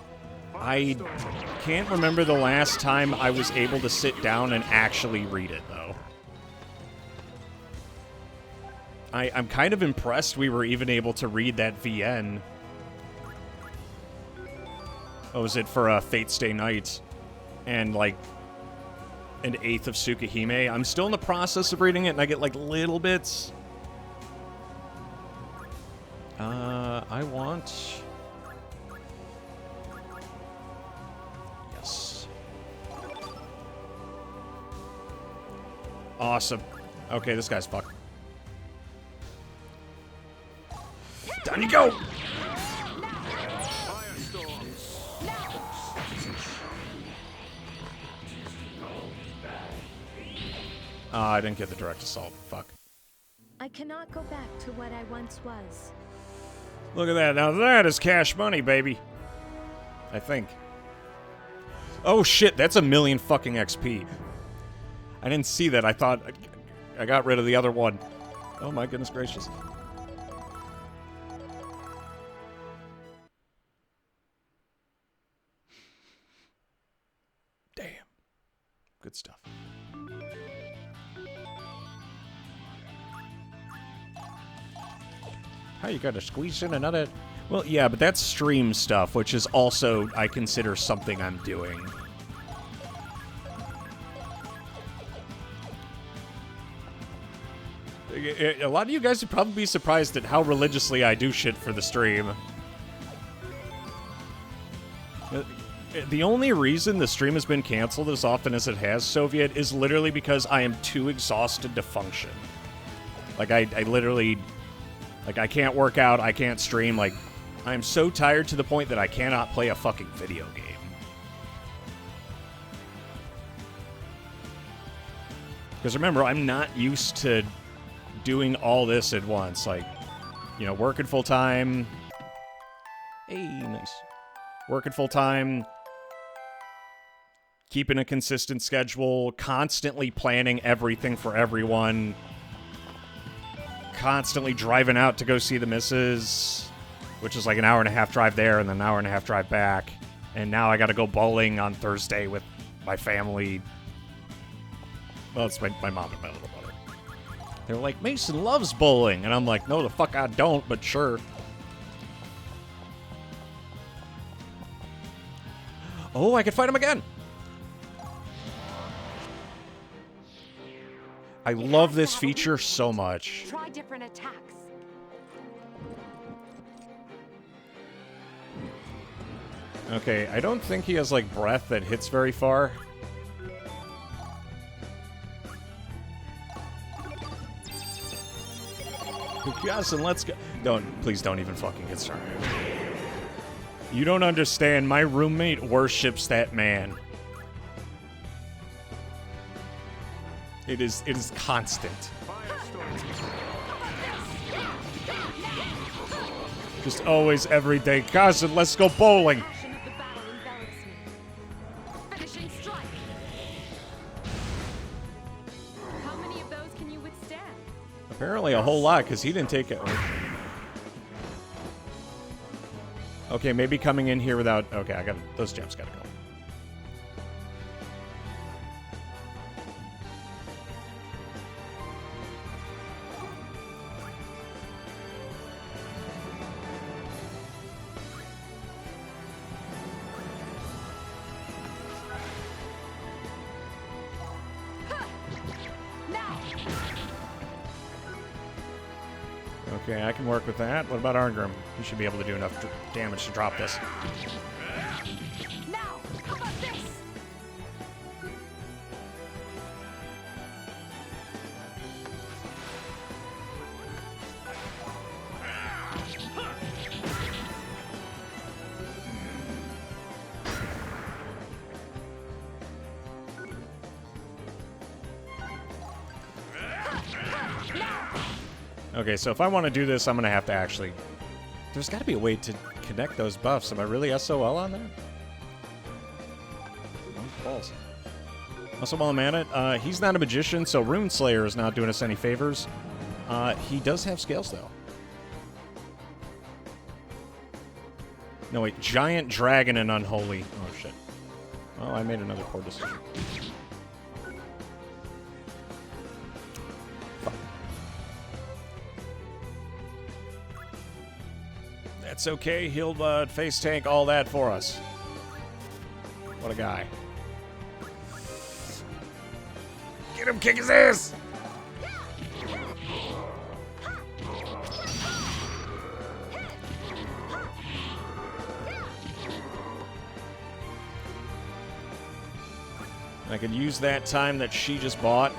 I can't remember the last time I was able to sit down and actually read it, though. I'm kind of impressed we were even able to read that VN. Oh, was it for Fate Stay Night? And, like, an eighth of Tsukihime. I'm still in the process of reading it, and I get, like, little bits. I want... Yes. Awesome. Okay, this guy's fucked. Down you go! I didn't get the direct assault. Fuck. I cannot go back to what I once was. Look at that. Now that is cash money, baby. I think. Oh shit, that's 1,000,000 fucking XP. I didn't see that. I thought I got rid of the other one. Oh my goodness gracious. Damn. Good stuff. How you gotta squeeze in another... Well, yeah, but that's stream stuff, which is also, I consider, something I'm doing. A lot of you guys would probably be surprised at how religiously I do shit for the stream. The only reason the stream has been canceled as often as it has, Soviet, is literally because I am too exhausted to function. Like, I literally... Like, I can't work out, I can't stream, like, I'm so tired to the point that I cannot play a fucking video game. Because remember, I'm not used to doing all this at once. Like, you know, working full-time. Hey, nice. Working full-time. Keeping a consistent schedule. Constantly planning everything for everyone. Constantly driving out to go see the missus. Which is like an hour and a half drive there and then an hour and a half drive back. And now I gotta go bowling on Thursday with my family. Well, it's my mom and my little brother. They're like, Mason loves bowling. And I'm like, no, the fuck I don't, but sure. Oh, I can fight him again. I love this feature so much. Try different attacks. Okay, I don't think he has, like, breath that hits very far. Justin, let's go. Please don't even fucking get started. You don't understand. My roommate worships that man. It is constant. Just always, every day. Cousin, let's go bowling. Passion of the battle envelops me. Finishing strike. How many of those can you withstand? Apparently a whole lot, because he didn't take it. Okay, maybe coming in here without... Okay, I got those gems gotta go. Okay, I can work with that. What about Arngrim? He should be able to do enough damage to drop this. Now, how about this? Okay, so if I want to do this, I'm going to have to actually... There's got to be a way to connect those buffs. Am I really SOL on there? Oh, balls. Also, while I'm at it, he's not a magician, so Rune Slayer is not doing us any favors. He does have scales, though. No, wait. Giant Dragon and Unholy. Oh, shit. Oh, I made another poor decision. That's okay. He'll face tank all that for us. What a guy. Get him, kick his ass! I could use that time that she just bought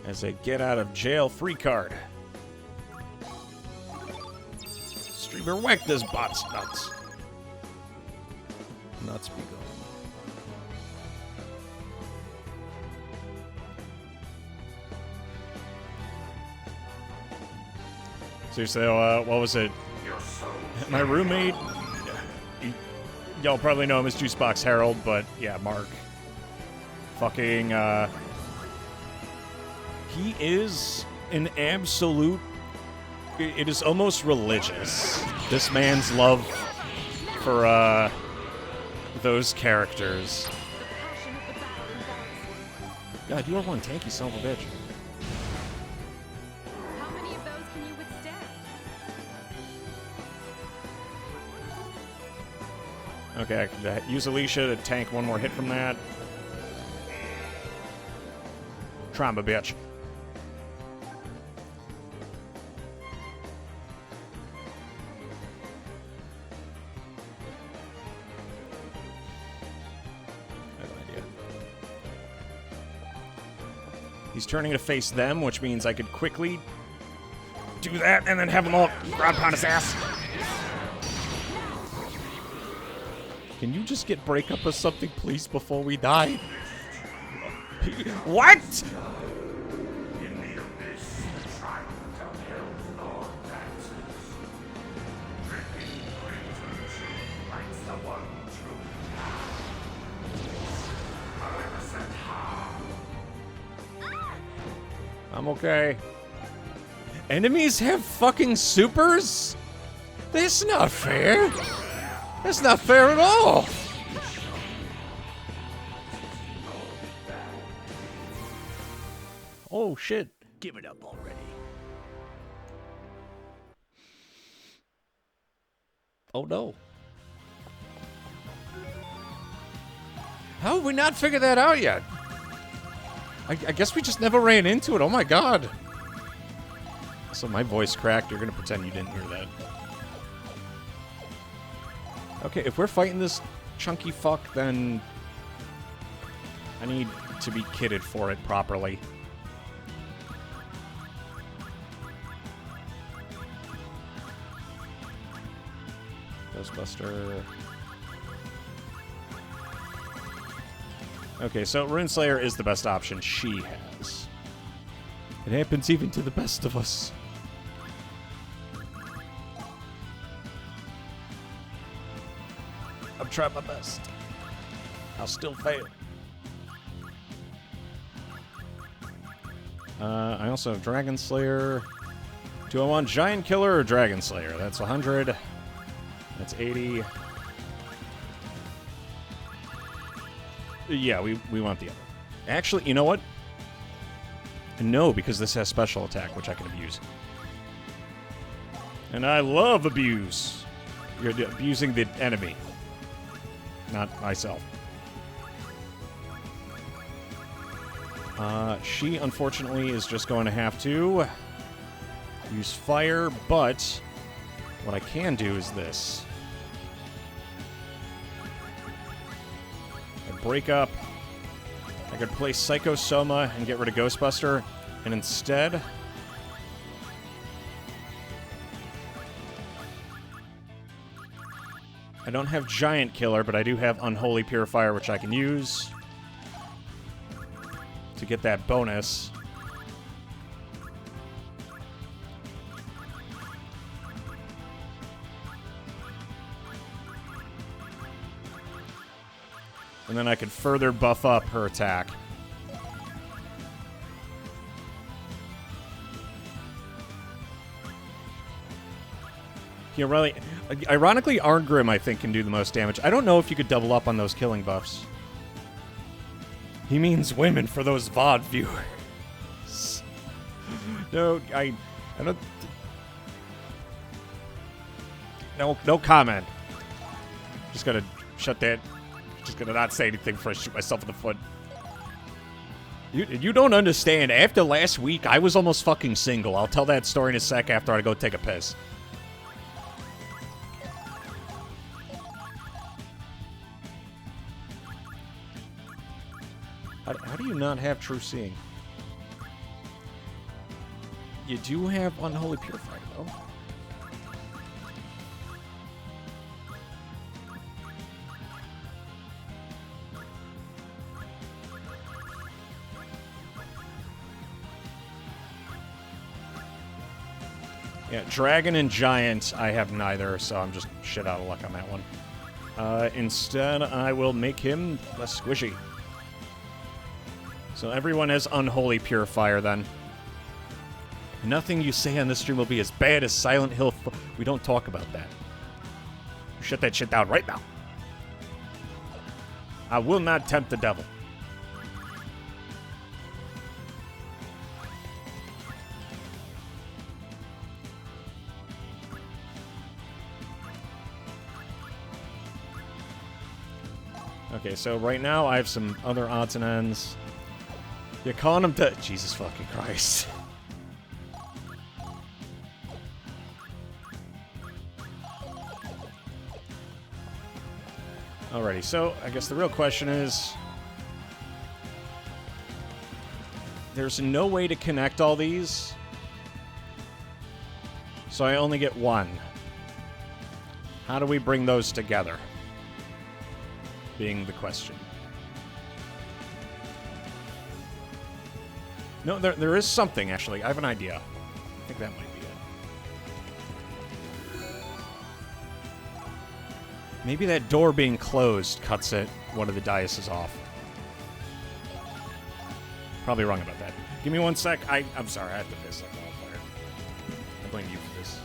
as a get out of jail free card. Streamer, whack this bot's nuts. Nuts be going. Seriously, what was it? My roommate, y'all probably know him as Juicebox Harold, but yeah, Mark. Fucking, he is an absolute... It is almost religious. This man's love for, those characters. God, you are one tanky son of a bitch. How many of those can you withstand? Okay, I can use Alicia to tank one more hit from that. Tramba, bitch. He's turning to face them, which means I could quickly do that and then have them all ground pound his ass. Can Can you just get breakup or something, please, before we die? What? I'm okay. Enemies have fucking supers? That's not fair. That's not fair at all. Oh shit. Give it up already. Oh no. How have we not figured that out yet? I guess we just never ran into it. Oh my god. So my voice cracked. You're gonna pretend you didn't hear that. Okay, if we're fighting this chunky fuck, then I need to be kitted for it properly. Ghostbuster. Okay, so Runeslayer is the best option she has. It happens even to the best of us. I'm trying my best. I'll still fail. I also have Dragon Slayer. Do I want Giant Killer or Dragon Slayer? That's 100. That's 80. Yeah, we want the other. Actually, you know what? No, because this has special attack, which I can abuse. And I love abuse. You're abusing the enemy, not myself. She, unfortunately, is just going to have to use fire, but what I can do is this. Break up. I could play Psycho Soma and get rid of Ghostbuster, and instead I don't have Giant Killer, but I do have Unholy Purifier, which I can use to get that bonus. And then I could further buff up her attack. Yeah, really. Ironically, Arngrim, I think, can do the most damage. I don't know if you could double up on those killing buffs. He means women for those VOD viewers. No, I don't... No comment. Just gotta shut that... Just gonna not say anything before I shoot myself in the foot. You don't understand. After last week, I was almost fucking single. I'll tell that story in a sec after I go take a piss. How do you not have True Seeing? You do have Unholy Purifier, though. Yeah, Dragon and Giant, I have neither, so I'm just shit out of luck on that one. Instead, I will make him less squishy. So everyone has Unholy Purifier, then. Nothing you say on this stream will be as bad as Silent Hill. We don't talk about that. Shut that shit down right now. I will not tempt the devil. Okay, so right now I have some other odds and ends. You're calling him to... Jesus fucking Christ. Alrighty, so I guess the real question is... There's no way to connect all these. So I only get one. How do we bring those together? being the question. No, there is something, actually. I have an idea. I think that might be it. Maybe that door being closed cuts it. One of the dices off. Probably wrong about that. Give me 1 sec. I'm sorry. I have to piss like wildfire. I blame you for this.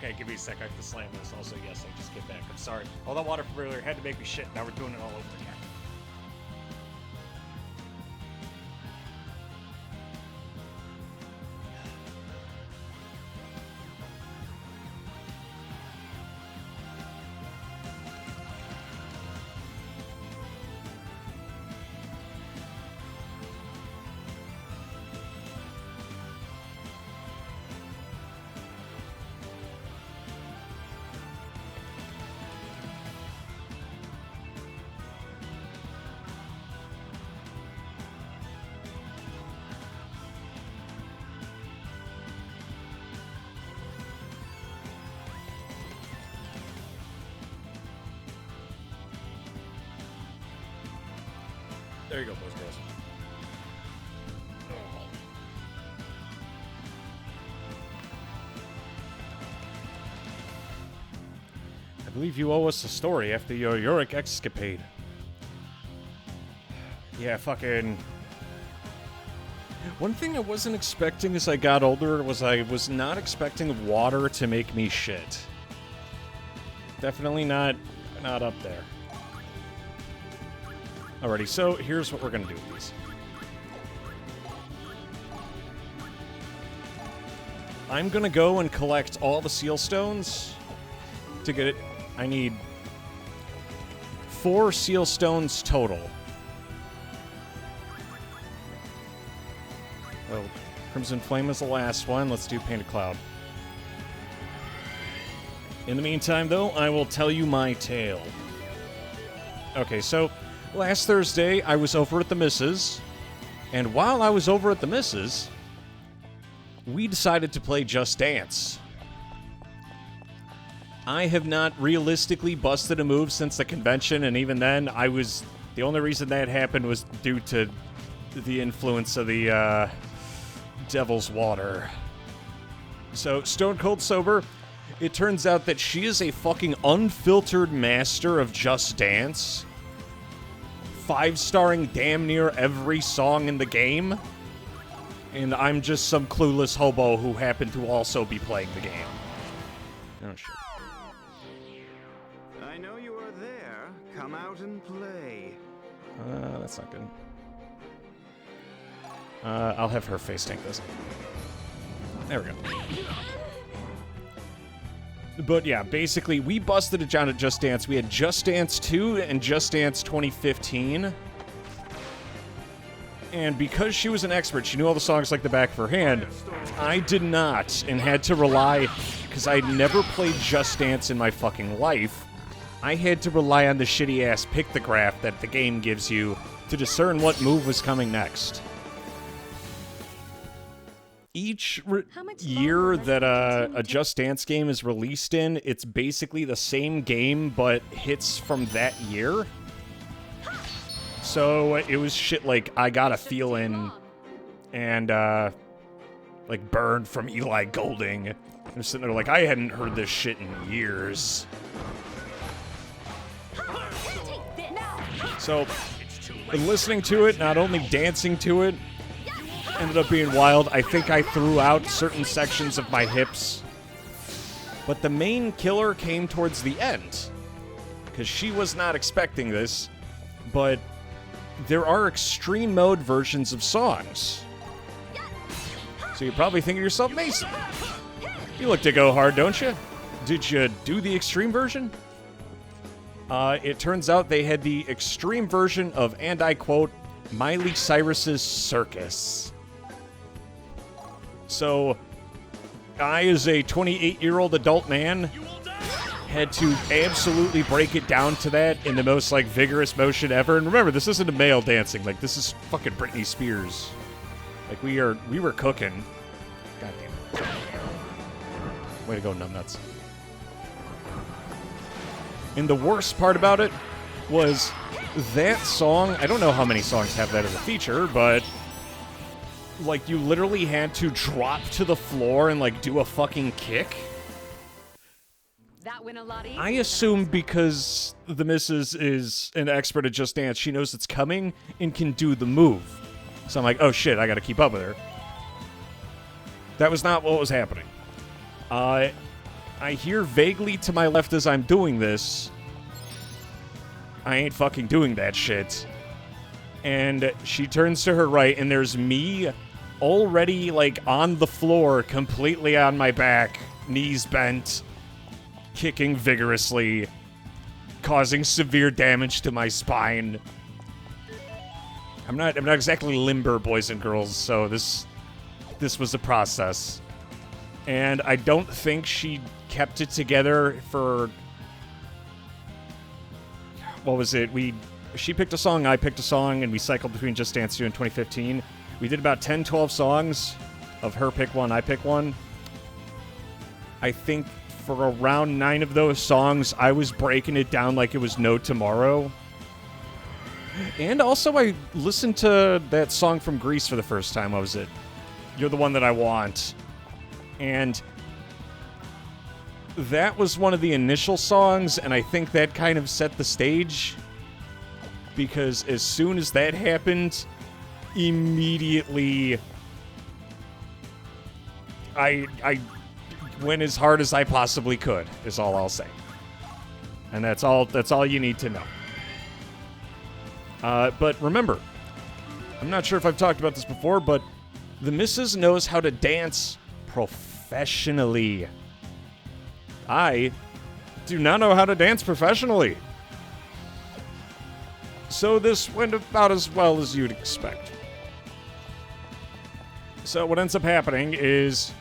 Okay, give me a sec. I have to slam this. Also, yes, I just get back. I'm sorry. All that water from earlier had to make me shit. Now we're doing it all over again. There you go, boys and girls. I believe you owe us a story after your Uric escapade. Yeah, fucking... One thing I wasn't expecting as I got older was I was not expecting water to make me shit. Definitely not up there. Alrighty, so here's what we're gonna do with these. I'm gonna go and collect all the seal stones to get it. I need 4 seal stones total. Oh, Crimson Flame is the last one. Let's do Painted Cloud. In the meantime, though, I will tell you my tale. Okay, so last Thursday, I was over at the Missus, and while I was over at the Missus, we decided to play Just Dance. I have not realistically busted a move since the convention, and even then, the only reason that happened was due to the influence of the, Devil's Water. So, Stone Cold Sober, it turns out that she is a fucking unfiltered master of Just Dance. 5-starring damn near every song in the game. And I'm just some clueless hobo who happened to also be playing the game. Oh, shit. I know you are there. Come out and play. That's not good. I'll have her face tank this. There we go. But yeah, basically, we busted it down at Just Dance. We had Just Dance 2 and Just Dance 2015. And because she was an expert, she knew all the songs like the back of her hand, I did not, and had to rely, because I'd never played Just Dance in my fucking life, I had to rely on the shitty-ass pictograph that the game gives you to discern what move was coming next. Each year that a Just Dance game is released in, it's basically the same game, but hits from that year. So it was shit like I Got a Feelin' and like Burn from Eli Golding. I'm sitting there like, I hadn't heard this shit in years. So listening to it, not only dancing to it, ended up being wild. I think I threw out certain sections of my hips. But the main killer came towards the end. Because she was not expecting this. But there are extreme mode versions of songs. So you're probably thinking to yourself, Mason, you look to go hard, don't you? Did you do the extreme version? It turns out they had the extreme version of, and I quote, Miley Cyrus's Circus. So, I, as a 28-year-old adult man, had to absolutely break it down to that in the most, like, vigorous motion ever. And remember, this isn't a male dancing. Like, this is fucking Britney Spears. Like, we were cooking. God damn it. Way to go, numbnuts. And the worst part about it was that song, I don't know how many songs have that as a feature, but like, you literally had to drop to the floor and, like, do a fucking kick. That went a lot easier. I assume because the missus is an expert at Just Dance, she knows it's coming and can do the move. So I'm like, oh shit, I gotta keep up with her. That was not what was happening. I hear vaguely to my left as I'm doing this, I ain't fucking doing that shit. And she turns to her right, and there's me already, like, on the floor, completely on my back, knees bent, kicking vigorously, causing severe damage to my spine. I'm not exactly limber, boys and girls, so this was a process. And I don't think she kept it together for... What was it? She picked a song, I picked a song, and we cycled between Just Dance 2 and 2015. We did about 10, 12 songs of her pick one, I pick one. I think for around 9 of those songs, I was breaking it down like it was no tomorrow. And also, I listened to that song from Grease for the first time. What was it? You're the One That I Want. And that was one of the initial songs, and I think that kind of set the stage. Because as soon as that happened, immediately I went as hard as I possibly could, is all I'll say. And that's all you need to know. But remember, I'm not sure if I've talked about this before, but the missus knows how to dance professionally. I do not know how to dance professionally. So this went about as well as you'd expect. So what ends up happening is,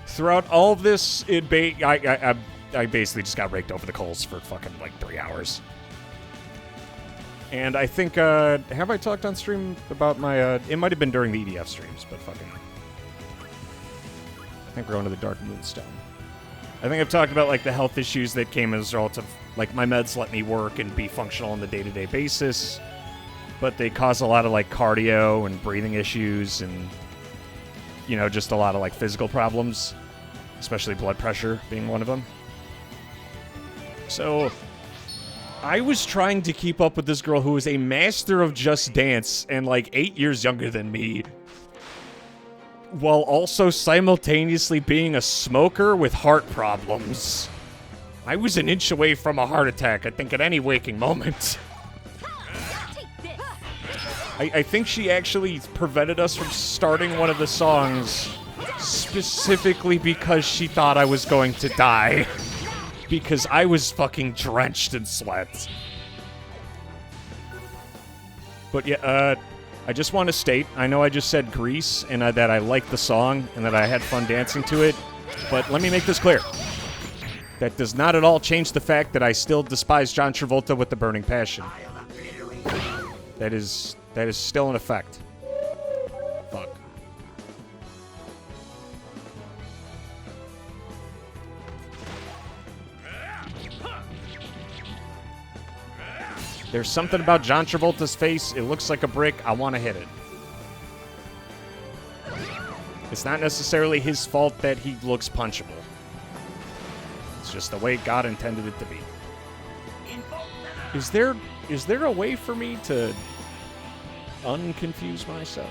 throughout all of this, I basically just got raked over the coals for fucking like 3 hours. And I think, have I talked on stream about my, it might have been during the EDF streams, but fucking, I think we're going to the Dark Moonstone. I think I've talked about, like, the health issues that came as a result of, like, my meds let me work and be functional on the day-to-day basis, but they cause a lot of, like, cardio and breathing issues and, you know, just a lot of, like, physical problems, especially blood pressure being one of them. So I was trying to keep up with this girl who was a master of Just Dance and, like, 8 years younger than me, while also simultaneously being a smoker with heart problems. I was an inch away from a heart attack, I think, at any waking moment. I think she actually prevented us from starting one of the songs specifically because she thought I was going to die. Because I was fucking drenched in sweat. But yeah, I just want to state, I know I just said Grease, and that I liked the song, and that I had fun dancing to it, but let me make this clear. That does not at all change the fact that I still despise John Travolta with the burning passion. That is still in effect. Fuck. There's something about John Travolta's face. It looks like a brick. I want to hit it. It's not necessarily his fault that he looks punchable. It's just the way God intended it to be. Is there a way for me to unconfuse myself?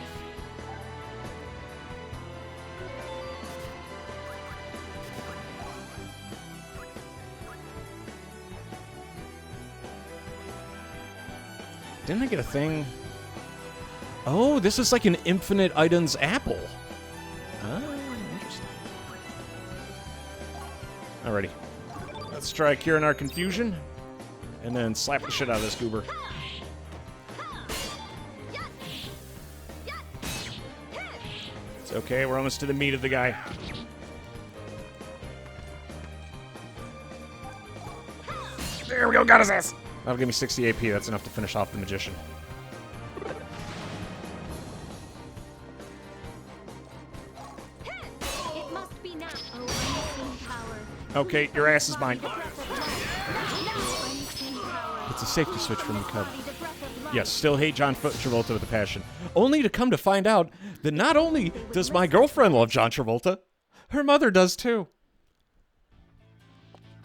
Didn't I get a thing? Oh, this is like an infinite items apple. Ah, interesting. Alrighty. Let's try curing our confusion. And then slap the shit out of this goober. It's okay, we're almost to the meat of the guy. There we go, got his ass! That'll give me 60 AP, that's enough to finish off the Magician. It must be now. Oh, unseen power. Okay, your ass is mine. Unseen power. It's a safety switch for me, Cub. Yes, still hate John Travolta with a passion. Only to come to find out that not only does my girlfriend love John Travolta, her mother does too.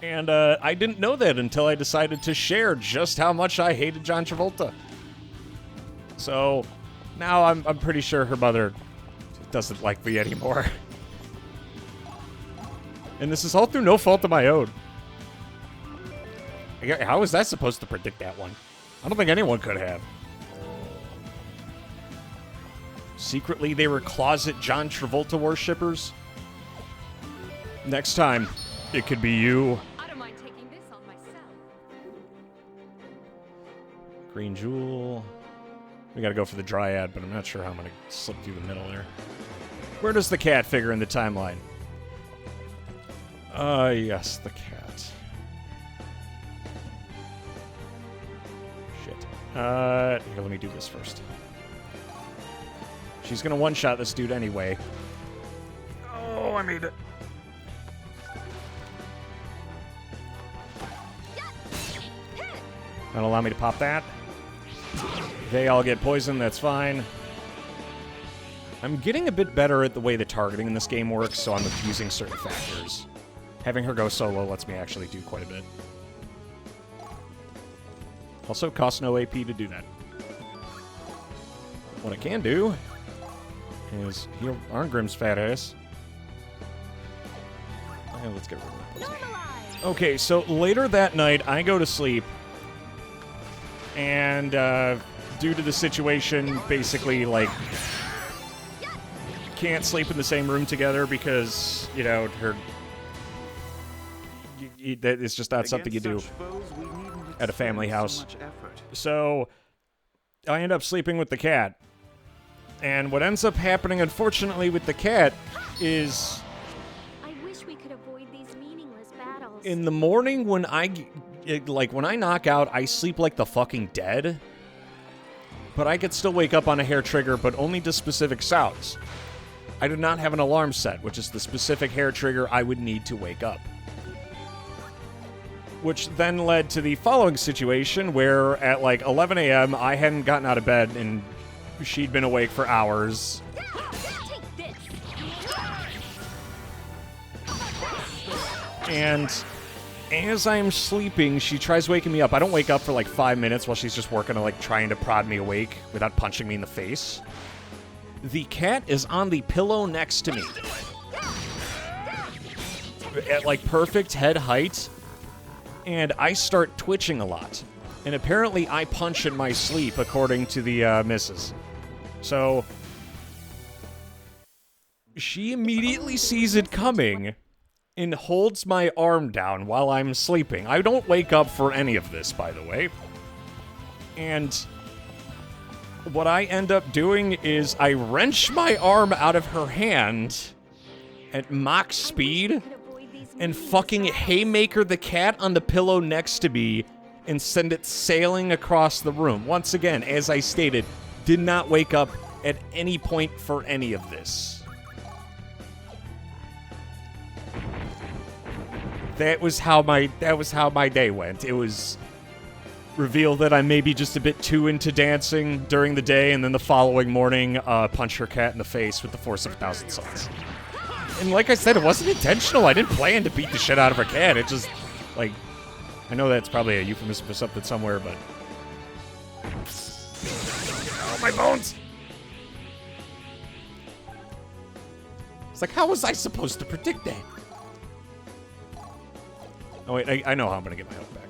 And I didn't know that until I decided to share just how much I hated John Travolta. So now I'm pretty sure her mother doesn't like me anymore. And this is all through no fault of my own. How was that supposed to predict that one? I don't think anyone could have. Secretly, they were closet John Travolta worshippers. Next time, it could be you. I don't mind taking this on myself. Green Jewel. We gotta go for the Dryad, but I'm not sure how I'm gonna slip through the middle there. Where does the cat figure in the timeline? Yes, the cat. Shit. Here, let me do this first. She's gonna one-shot this dude anyway. Oh, I made it. That'll allow me to pop that. They all get poisoned, that's fine. I'm getting a bit better at the way the targeting in this game works, so I'm abusing certain factors. Having her go solo lets me actually do quite a bit. Also, costs no AP to do that. What I can do is heal Arngrim's fat ass. And let's get rid of that. Okay, so later that night, I go to sleep. And due to the situation, basically, like, can't sleep in the same room together because, you know, that is just not something you do at a family house. So I end up sleeping with the cat. And what ends up happening, unfortunately, with the cat is... I wish we could avoid these meaningless battles. In the morning when when I knock out, I sleep like the fucking dead. But I could still wake up on a hair trigger, but only to specific sounds. I do not have an alarm set, which is the specific hair trigger I would need to wake up. Which then led to the following situation where at like 11 a.m. I hadn't gotten out of bed and she'd been awake for hours. And as I'm sleeping, she tries waking me up. I don't wake up for like 5 minutes while she's just working on like trying to prod me awake without punching me in the face. The cat is on the pillow next to me. At like perfect head height. And I start twitching a lot. And apparently I punch in my sleep, according to the missus. So she immediately sees it coming and holds my arm down while I'm sleeping. I don't wake up for any of this, by the way. And what I end up doing is I wrench my arm out of her hand at Mach speed and fucking haymaker the cat on the pillow next to me and send it sailing across the room. Once again, as I stated, did not wake up at any point for any of this. That was how my day went. It was revealed that I may be just a bit too into dancing during the day, and then the following morning, punch her cat in the face with the force of 1,000 suns. And like I said, it wasn't intentional. I didn't plan to beat the shit out of her cat. It just, like, I know that's probably a euphemism for something somewhere, but... Oh, my bones! It's like, how was I supposed to predict that? Oh, wait, I know how I'm going to get my health back.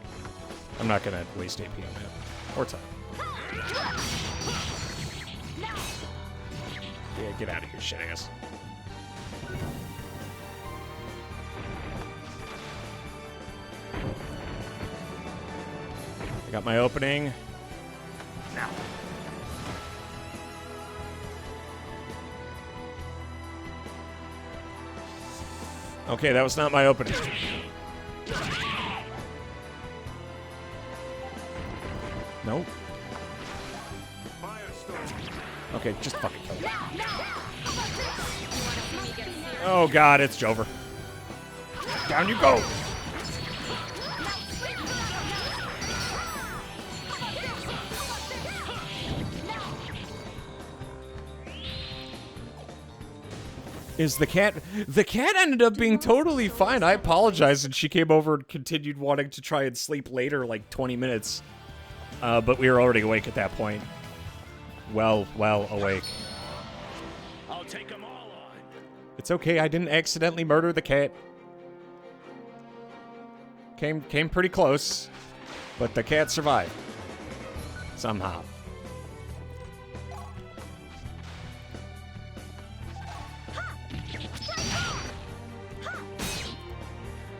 I'm not going to waste AP on that. Or time. Yeah, get out of here, shit ass. I got my opening. Now. Okay, that was not my opening. No. Okay, just fucking kill me. Oh god, it's Jover. Down you go! Is the cat... The cat ended up being totally fine. I apologize, and she came over and continued wanting to try and sleep later, like 20 minutes. But we were already awake at that point. Well awake. I'll take them all on. It's okay, I didn't accidentally murder the cat. Came pretty close, but the cat survived. Somehow.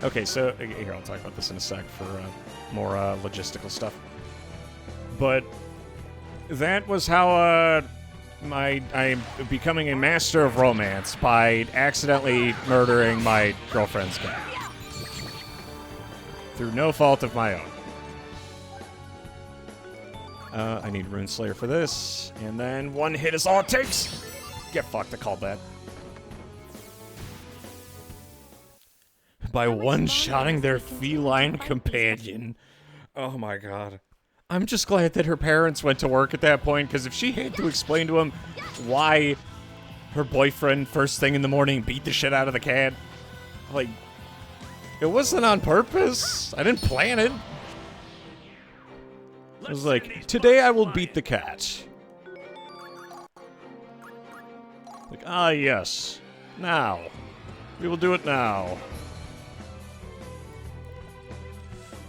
Okay, so here, I'll talk about this in a sec for more logistical stuff. But that was how I'm becoming a master of romance by accidentally murdering my girlfriend's cat. Through no fault of my own. I need Runeslayer for this, and then one hit is all it takes. Get fucked, I called that. By one-shotting their feline companion. Oh my god. I'm just glad that her parents went to work at that point, because if she had to explain to him why her boyfriend, first thing in the morning, beat the shit out of the cat, like, it wasn't on purpose. I didn't plan it. It was like, today I will beat the cat. Like, ah, yes. Now. We will do it now.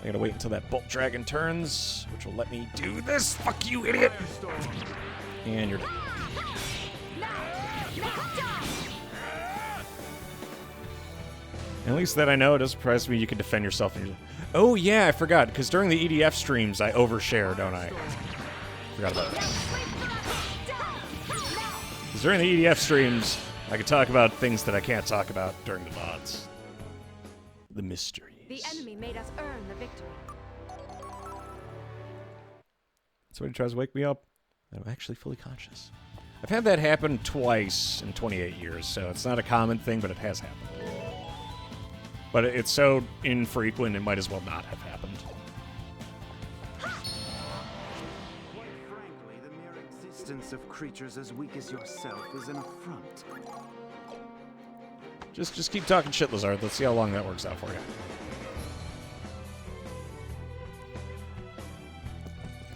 I gotta wait until that bolt dragon turns, which will let me do this. Fuck you, idiot! And you're dead. At least that I know, it doesn't surprise me you can defend yourself. Oh yeah, I forgot, because during the EDF streams I overshare, don't I? Forgot about that. Because during the EDF streams, I can talk about things that I can't talk about during the VODs. The mysteries. The enemy made us earn the victory. Somebody tries to wake me up, and I'm actually fully conscious. I've had that happen twice in 28 years, so it's not a common thing, but it has happened. But it's so infrequent, it might as well not have happened. Quite frankly, the mere existence of creatures as weak as yourself is an affront. Just keep talking shit, Lazard. Let's see how long that works out for you.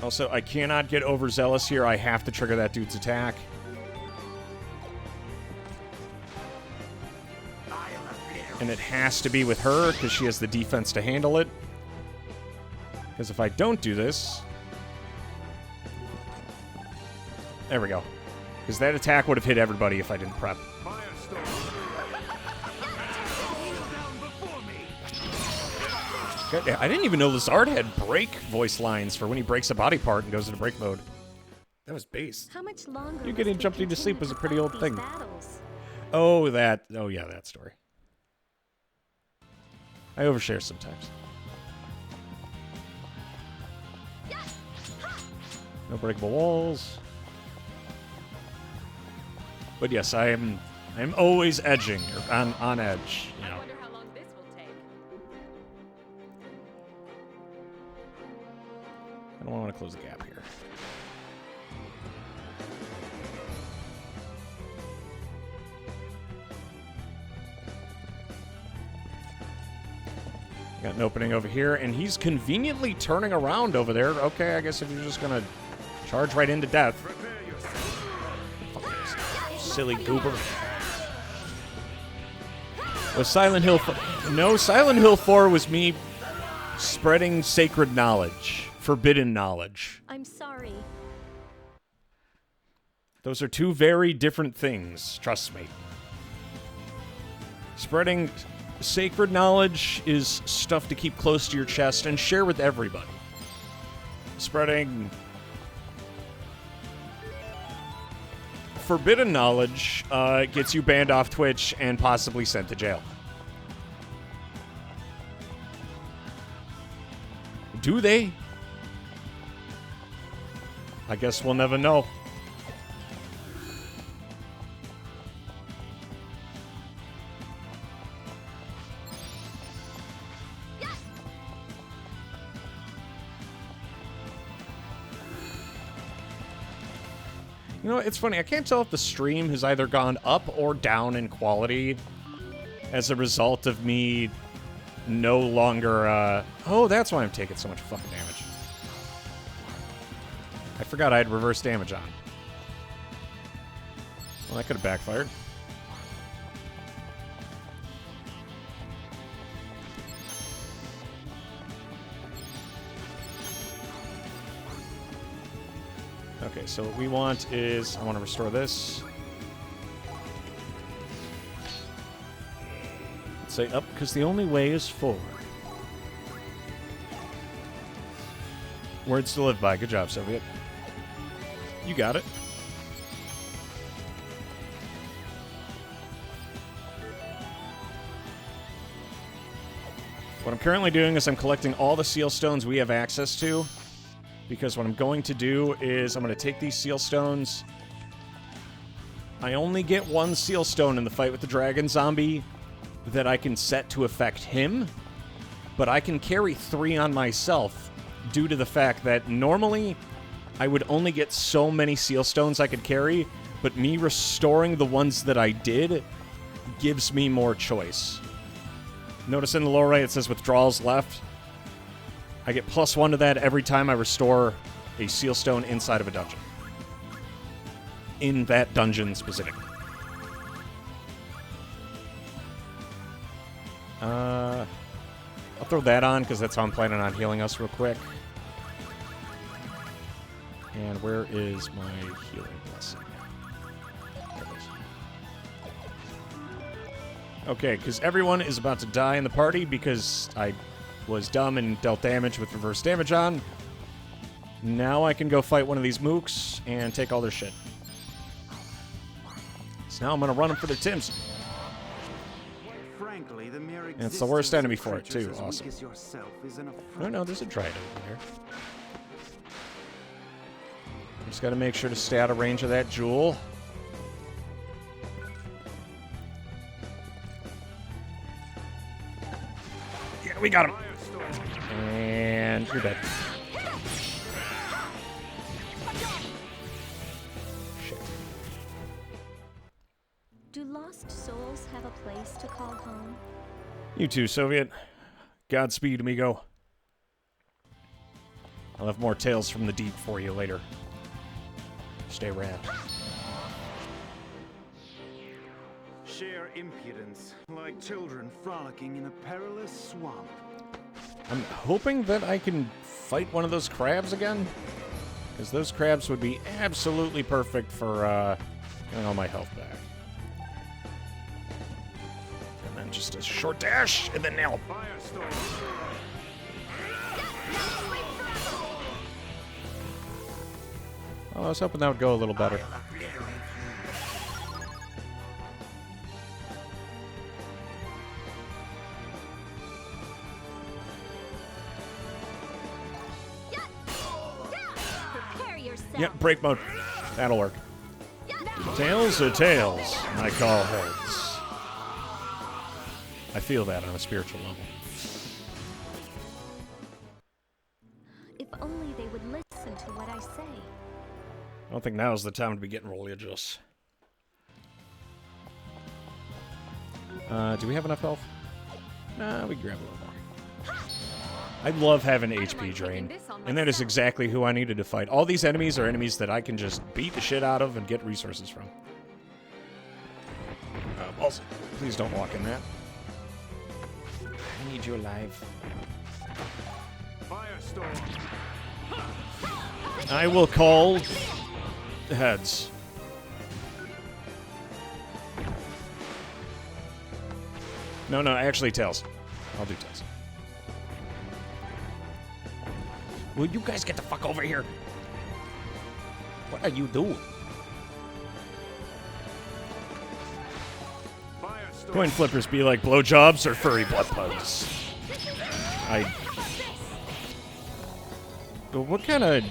Also, I cannot get overzealous here. I have to trigger that dude's attack. And it has to be with her, because she has the defense to handle it. Because if I don't do this... There we go. Because that attack would have hit everybody if I didn't prep. I didn't even know Lazard had break voice lines for when he breaks a body part and goes into break mode. That was base. How much longer You must getting we jumped into sleep continue was a to pretty fight old these thing. battles? Oh, yeah, that story. I overshare sometimes. No breakable walls. But yes, I'm always edging, or on edge, you I know. wonder how long this will take. I don't want to close the gap here. Got an opening over here, and he's conveniently turning around over there. Okay, I guess if you're just gonna charge right into death. Fucking silly goober. Was Silent Hill... No, Silent Hill 4 was me spreading sacred knowledge. Forbidden knowledge. I'm sorry. Those are two very different things, trust me. Spreading sacred knowledge is stuff to keep close to your chest and share with everybody. Spreading forbidden knowledge gets you banned off Twitch and possibly sent to jail. Do they? I guess we'll never know. You know, it's funny. I can't tell if the stream has either gone up or down in quality as a result of me no longer, Oh, that's why I'm taking so much fucking damage. I forgot I had reverse damage on. Well, that could have backfired. Okay, so what we want is... I want to restore this. Let's say up, because the only way is forward. Words to live by. Good job, Soviet. You got it. What I'm currently doing is I'm collecting all the seal stones we have access to, because what I'm going to do is I'm going to take these seal stones. I only get one seal stone in the fight with the dragon zombie that I can set to affect him, but I can carry 3 on myself due to the fact that normally I would only get so many seal stones I could carry, but me restoring the ones that I did gives me more choice. Notice in the lower right it says withdrawals left. I get +1 to that every time I restore a seal stone inside of a dungeon. In that dungeon specifically. I'll throw that on because that's how I'm planning on healing us real quick. And where is my healing blessing? There it is. Okay, because everyone is about to die in the party because I was dumb and dealt damage with reverse damage on. Now I can go fight one of these mooks and take all their shit. So now I'm going to run them for their Tims. Frankly, the mere And it's the worst enemy for it, creatures too. as weak Awesome. as yourself is an Oh, affront. no, there's a Dryad over there. Just got to make sure to stay out of range of that jewel. Yeah, we got him. And you're dead. Shit. Do lost souls have a place to call home? You too, Soviet. Godspeed, amigo. I'll have more tales from the deep for you later. Stay rad. Sheer impudence, like children frolicking in a perilous swamp. I'm hoping that I can fight one of those crabs again. Because those crabs would be absolutely perfect for getting all my health back. And then just a short dash, and then nail. Oh, I was hoping that would go a little better. Prepare yourself. Yep, break mode. That'll work. Tails are tails, I call heads. I feel that on a spiritual level. If only they would listen to what I say. I don't think now's the time to be getting religious. Do we have enough health? Nah, we can grab a little more. I love having HP drain, and that is exactly who I needed to fight. All these enemies are enemies that I can just beat the shit out of and get resources from. Also, please don't walk in that. I need you alive. Firestorm. I will call heads. No, actually tails. I'll do tails. Will you guys get the fuck over here? What are you doing? Firestorm. Coin flippers be like blowjobs or furry blood pugs. But what kind of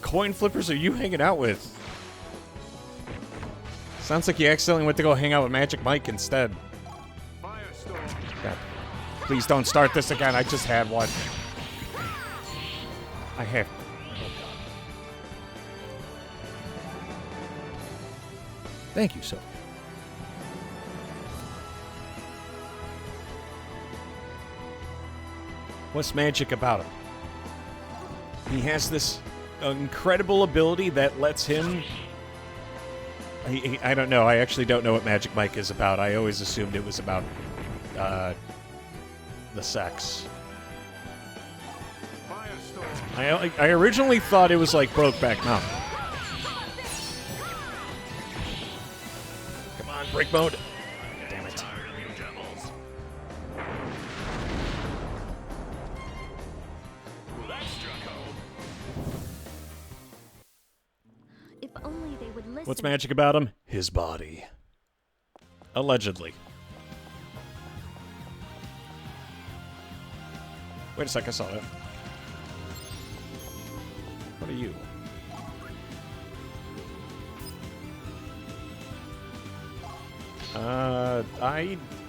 coin flippers are you hanging out with? Sounds like you accidentally went to go hang out with Magic Mike instead. Firestorm. God. Please don't start this again. I just had one. I have. Oh, God. Thank you, Sophie. What's magic about him? He has this incredible ability that lets him... I don't know. I actually don't know what Magic Mike is about. I always assumed it was about the sex. Firestorm. I originally thought it was like Brokeback Mountain. Come on, break mode. Damn it. If only they would listen. What's magic about him? His body. Allegedly. Wait a sec, I saw that. What are you?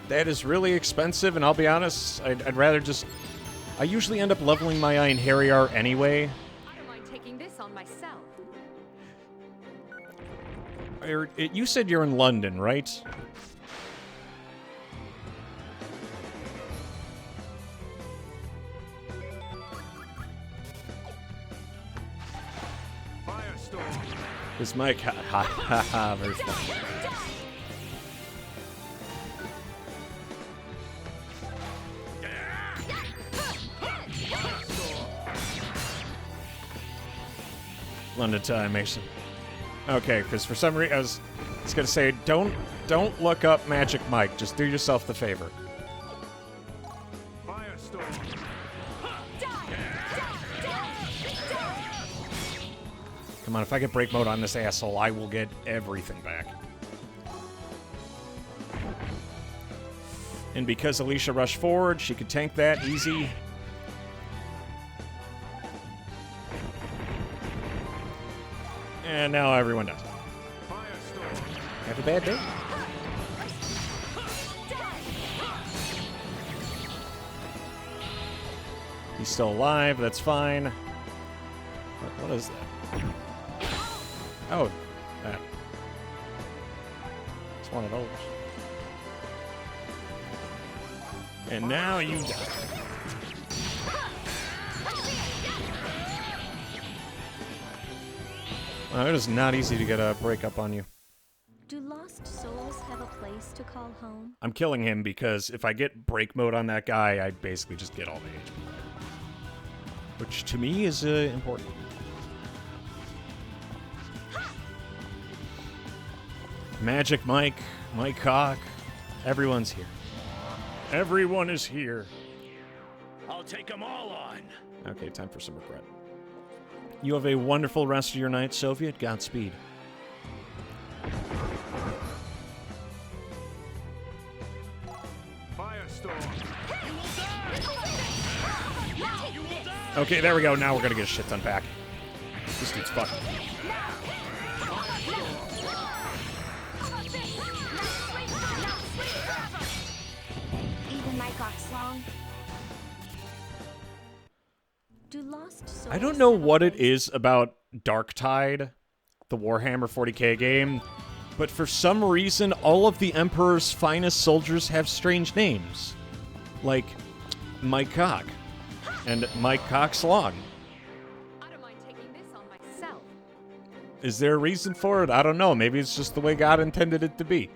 That is really expensive, and I'll be honest, I'd rather just... I usually end up leveling my Iron Harrier anyway. I don't mind taking this on myself. You said you're in London, right? Firestorm. This mic, ha ha ha ha, very funny. London time, Mason. Okay, because for some reason I was gonna say, don't look up Magic Mike. Just do yourself the favor. Firestorm. Come on, if I get break mode on this asshole, I will get everything back. And because Alicia rushed forward, she could tank that easy. And now everyone does. Firestorm. Have a bad day? He's still alive, that's fine. What is that? Oh, that. It's one of those. And now you die. Well, it is not easy to get a breakup on you. Do lost souls have a place to call home? I'm killing him because if I get break mode on that guy, I basically just get all the HP back. Which to me is important. Magic Mike, Mike Cock, everyone's here. Everyone is here. I'll take them all on. Okay, time for some regret. You have a wonderful rest of your night, Soviet. Godspeed. Firestorm. Okay, there we go. Now we're gonna get a shit ton back. This dude's fucking. Even my cock's long. Do lost souls I don't know have a what it place- is about Darktide, the Warhammer 40k game, but for some reason, all of the Emperor's finest soldiers have strange names. Like Mike Cock and Mike Cock's Long. I don't mind taking this on myself. Is there a reason for it? I don't know. Maybe it's just the way God intended it to be.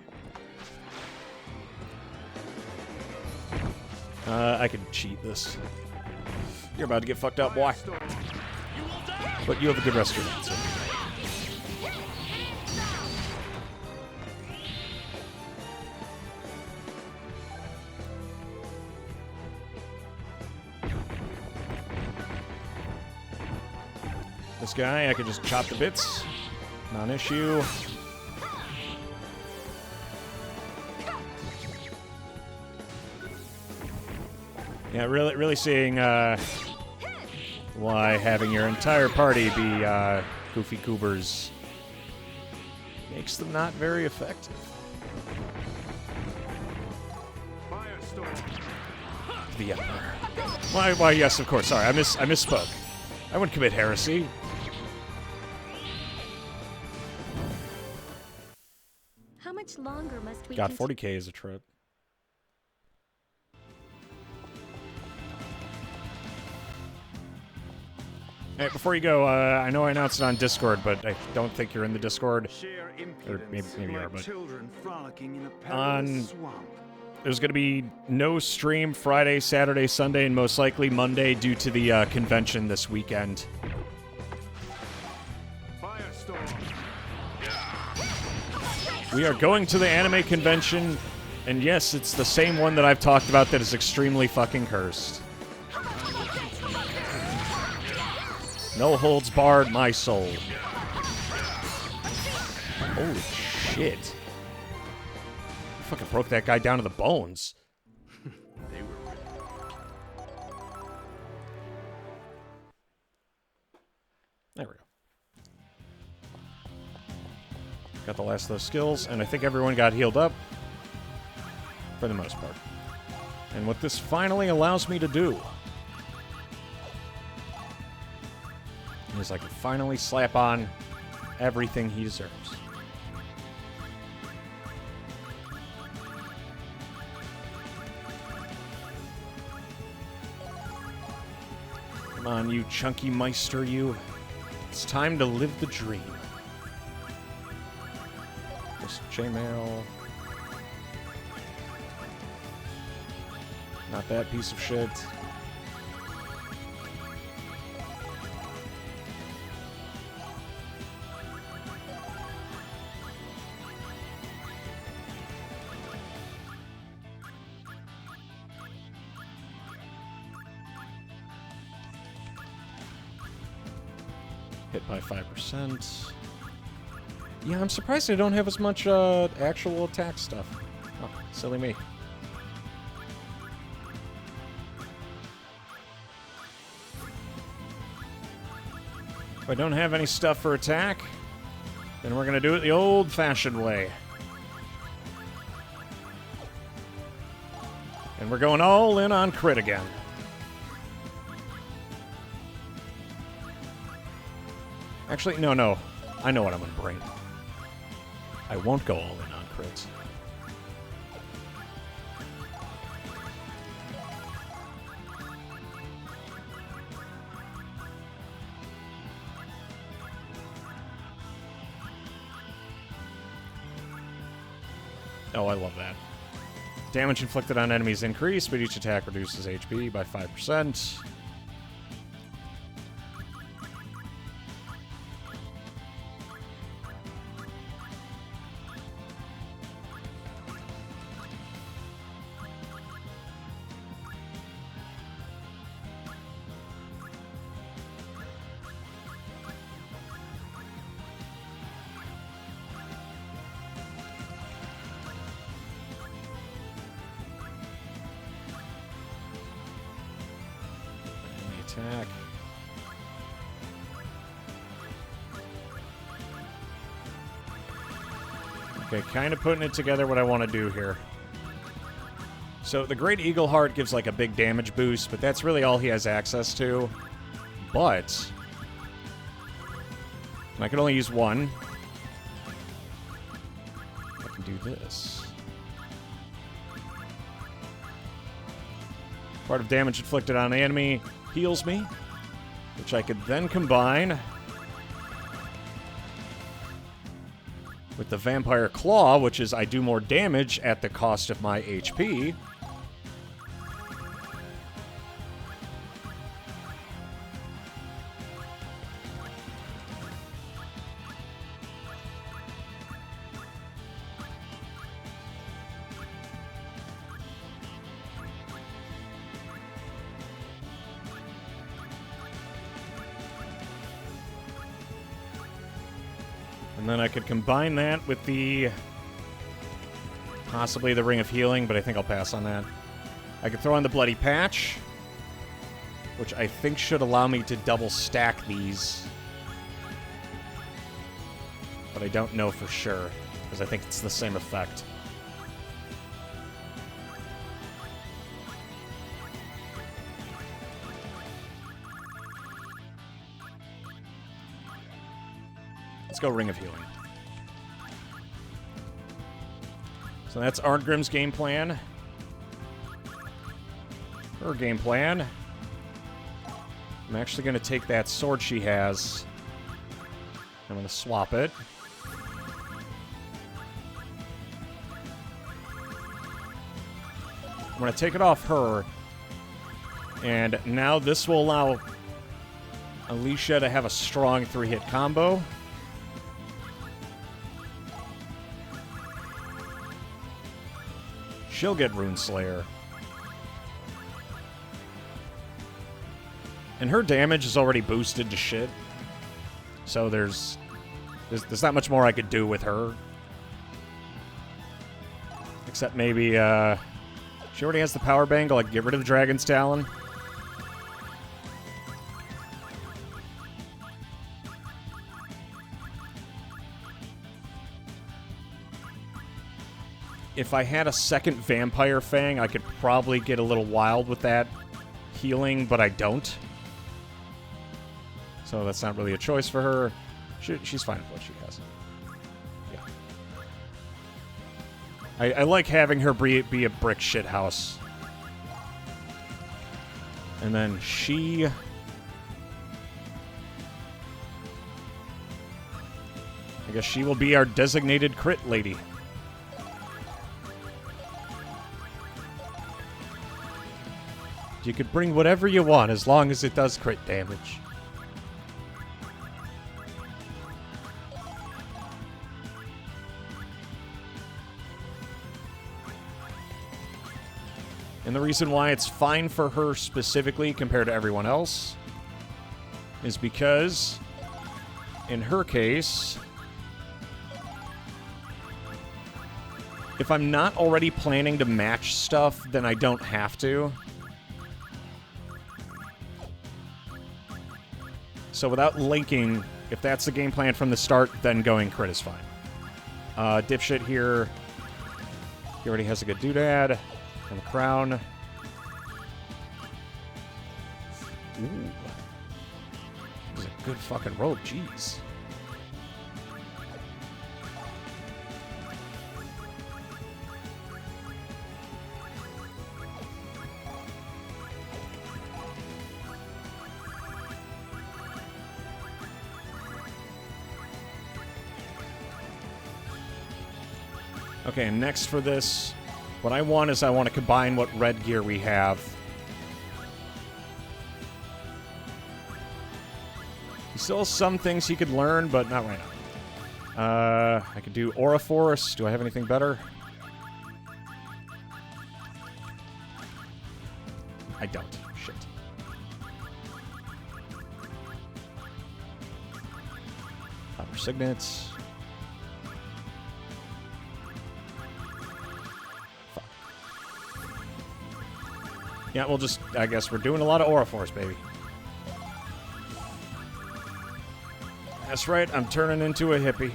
I can cheat this. You're about to get fucked up, boy. But you have a good rest of your night, so. This guy, I could just chop to bits. Non-issue. Yeah, really seeing why having your entire party be goofy goobers makes them not very effective. Firestorm. The Emperor. Why? Yes, of course. Sorry, I misspoke. I wouldn't commit heresy. How much longer must we God, conti- 40k is a trip. Hey, before you go, I know I announced it on Discord, but I don't think you're in the Discord. Sheer Or impudence. maybe you like are, but- children frolicking in a On- perilous swamp. there's going to be no stream Friday, Saturday, Sunday, and most likely Monday due to the convention this weekend. Firestorm. We are going to the anime convention, and yes, it's the same one that I've talked about that is extremely fucking cursed. No holds barred, my soul. Holy shit. I fucking broke that guy down to the bones. They were There we go. Got the last of those skills, and I think everyone got healed up. For the most part. And what this finally allows me to do is I can finally slap on everything he deserves. Come on, you chunky meister, you. It's time to live the dream. Just chainmail. Not that piece of shit. Hit by 5%. Yeah, I'm surprised I don't have as much actual attack stuff. Oh, silly me. If I don't have any stuff for attack, then we're going to do it the old-fashioned way. And we're going all in on crit again. Actually, no. I know what I'm going to bring. I won't go all in on crits. Oh, I love that. Damage inflicted on enemies increase, but each attack reduces HP by 5%. Attack. Okay, kind of putting it together what I want to do here. So the Great Eagle Heart gives like a big damage boost, but that's really all he has access to. But and I can only use one. I can do this. Part of damage inflicted on the enemy heals me, which I could then combine with the Vampire Claw, which is I do more damage at the cost of my HP. And then I could combine that with the possibly the Ring of Healing, but I think I'll pass on that. I could throw on the Bloody Patch, which I think should allow me to double stack these. But I don't know for sure, because I think it's the same effect. Let's go Ring of Healing. So that's Arngrim's game plan. Her game plan. I'm actually going to take that sword she has. I'm going to swap it. I'm going to take it off her. And now this will allow Alicia to have a strong 3-hit combo. She'll get Rune Slayer. And her damage is already boosted to shit. So there's not much more I could do with her. Except maybe, she already has the power bangle. I can get rid of the Dragon's Talon. If I had a second Vampire Fang, I could probably get a little wild with that healing, but I don't. So that's not really a choice for her. She's fine with what she has. Yeah. I like having her be a brick shit house. And then she... I guess she will be our designated crit lady. You could bring whatever you want as long as it does crit damage. And the reason why it's fine for her specifically compared to everyone else is because, in her case, if I'm not already planning to match stuff, then I don't have to. So without linking, if that's the game plan from the start, then going crit is fine. Dipshit here. He already has a good doodad. And a crown. Ooh. This is a good fucking rope, jeez. Okay, and next for this, what I want is I want to combine what red gear we have. He still has some things he could learn, but not right now. I could do Aura Force. Do I have anything better? I don't. Shit. Copper Signets. Yeah, we'll just, I guess we're doing a lot of Aura Force, baby. That's right, I'm turning into a hippie.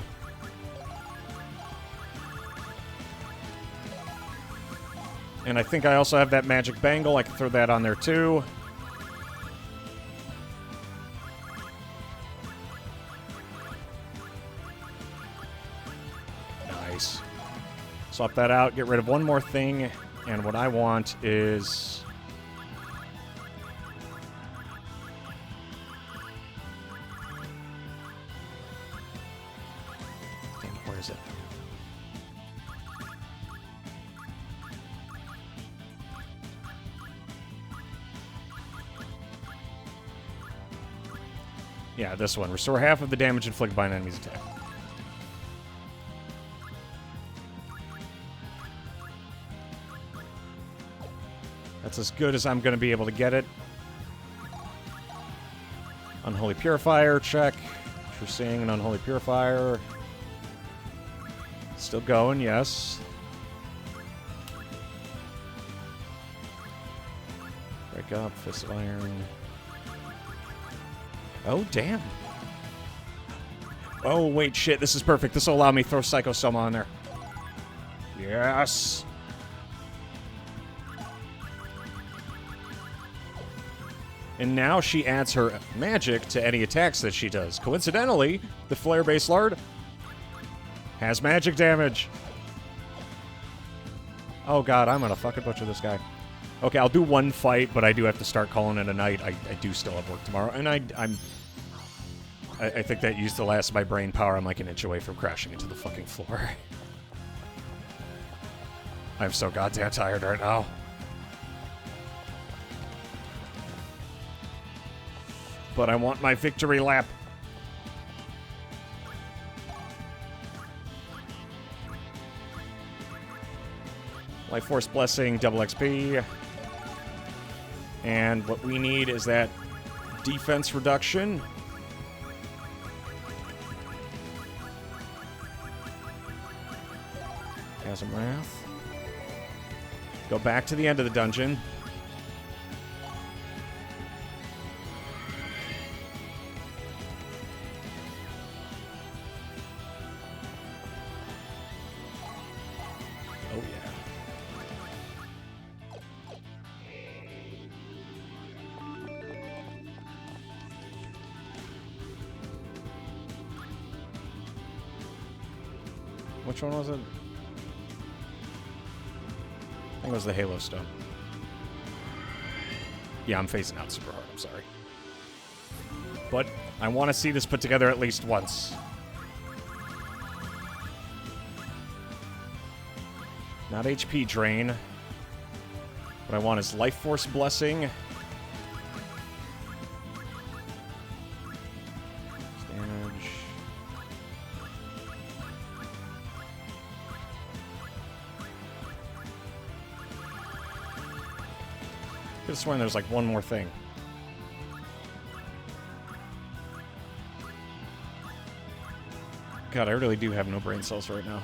And I think I also have that magic bangle. I can throw that on there, too. Nice. Swap that out, get rid of one more thing. And what I want is... Yeah, this one. Restore half of the damage inflicted by an enemy's attack. That's as good as I'm going to be able to get it. Unholy Purifier, check. We're seeing an Unholy Purifier. Still going, yes. Break up, Fist of Iron. Oh, damn. Oh, wait, shit, this is perfect. This will allow me to throw Psycho Soma on there. Yes. And now she adds her magic to any attacks that she does. Coincidentally, the Flare-based Lord has magic damage. Oh, God, I'm gonna fucking butcher this guy. Okay, I'll do one fight, but I do have to start calling it a night. I do still have work tomorrow, and I think that used the last of my brain power. I'm like an inch away from crashing into the fucking floor. I'm so goddamn tired right now. But I want my victory lap. Life Force Blessing, double XP. And what we need is that defense reduction. Chasm Wrath. Go back to the end of the dungeon. Oh, yeah. Which one was it? I think it was the Halo Stone. Yeah, I'm phasing out super hard. I'm sorry. But I want to see this put together at least once. Not HP drain. What I want is Life Force Blessing. Damage. I could have sworn there's like one more thing. God, I really do have no brain cells right now.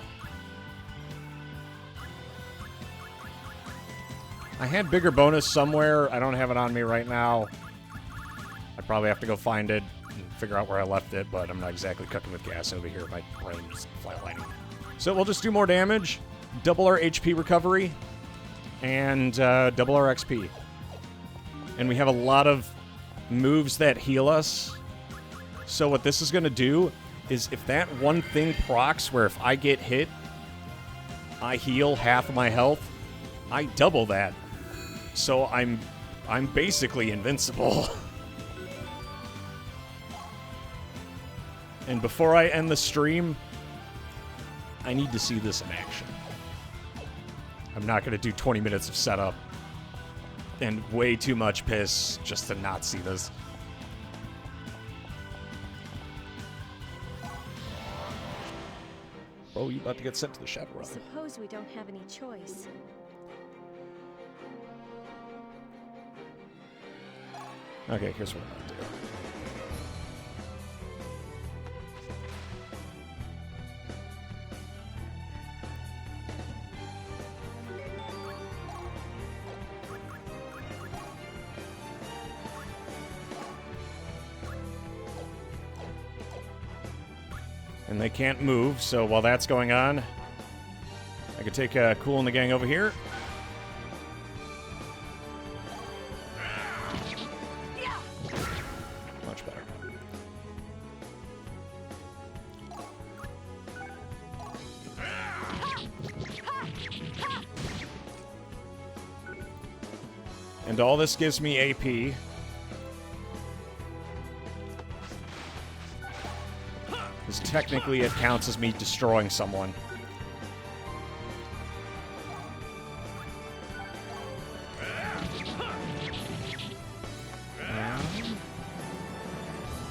I had bigger bonus somewhere. I don't have it on me right now. I probably have to go find it and figure out where I left it, but I'm not exactly cooking with gas over here. My brain is flatlining. So we'll just do more damage, double our HP recovery, and double our XP. And we have a lot of moves that heal us. So what this is going to do is if that one thing procs where if I get hit, I heal half of my health, I double that. So I'm basically invincible. And before I end the stream, I need to see this in action. I'm not going to do 20 minutes of setup and way too much piss just to not see this. Oh, you about to get sent to the Shadow Realm. Suppose we don't have any choice. Okay, here's what I'm going to do. And they can't move, so while that's going on, I could take Cool and the gang over here. Much better. And all this gives me AP. Because technically it counts as me destroying someone.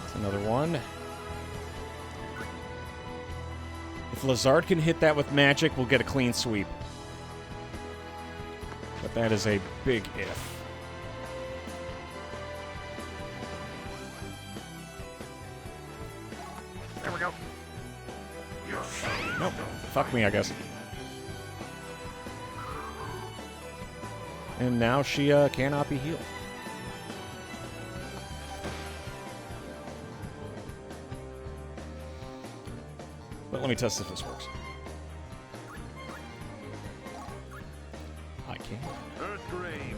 That's another one. If Lazard can hit that with magic, we'll get a clean sweep. But that is a big if. There we go. Nope. Fuck me, I guess. And now she cannot be healed. But let me test if this works. I can't. Earthgrave.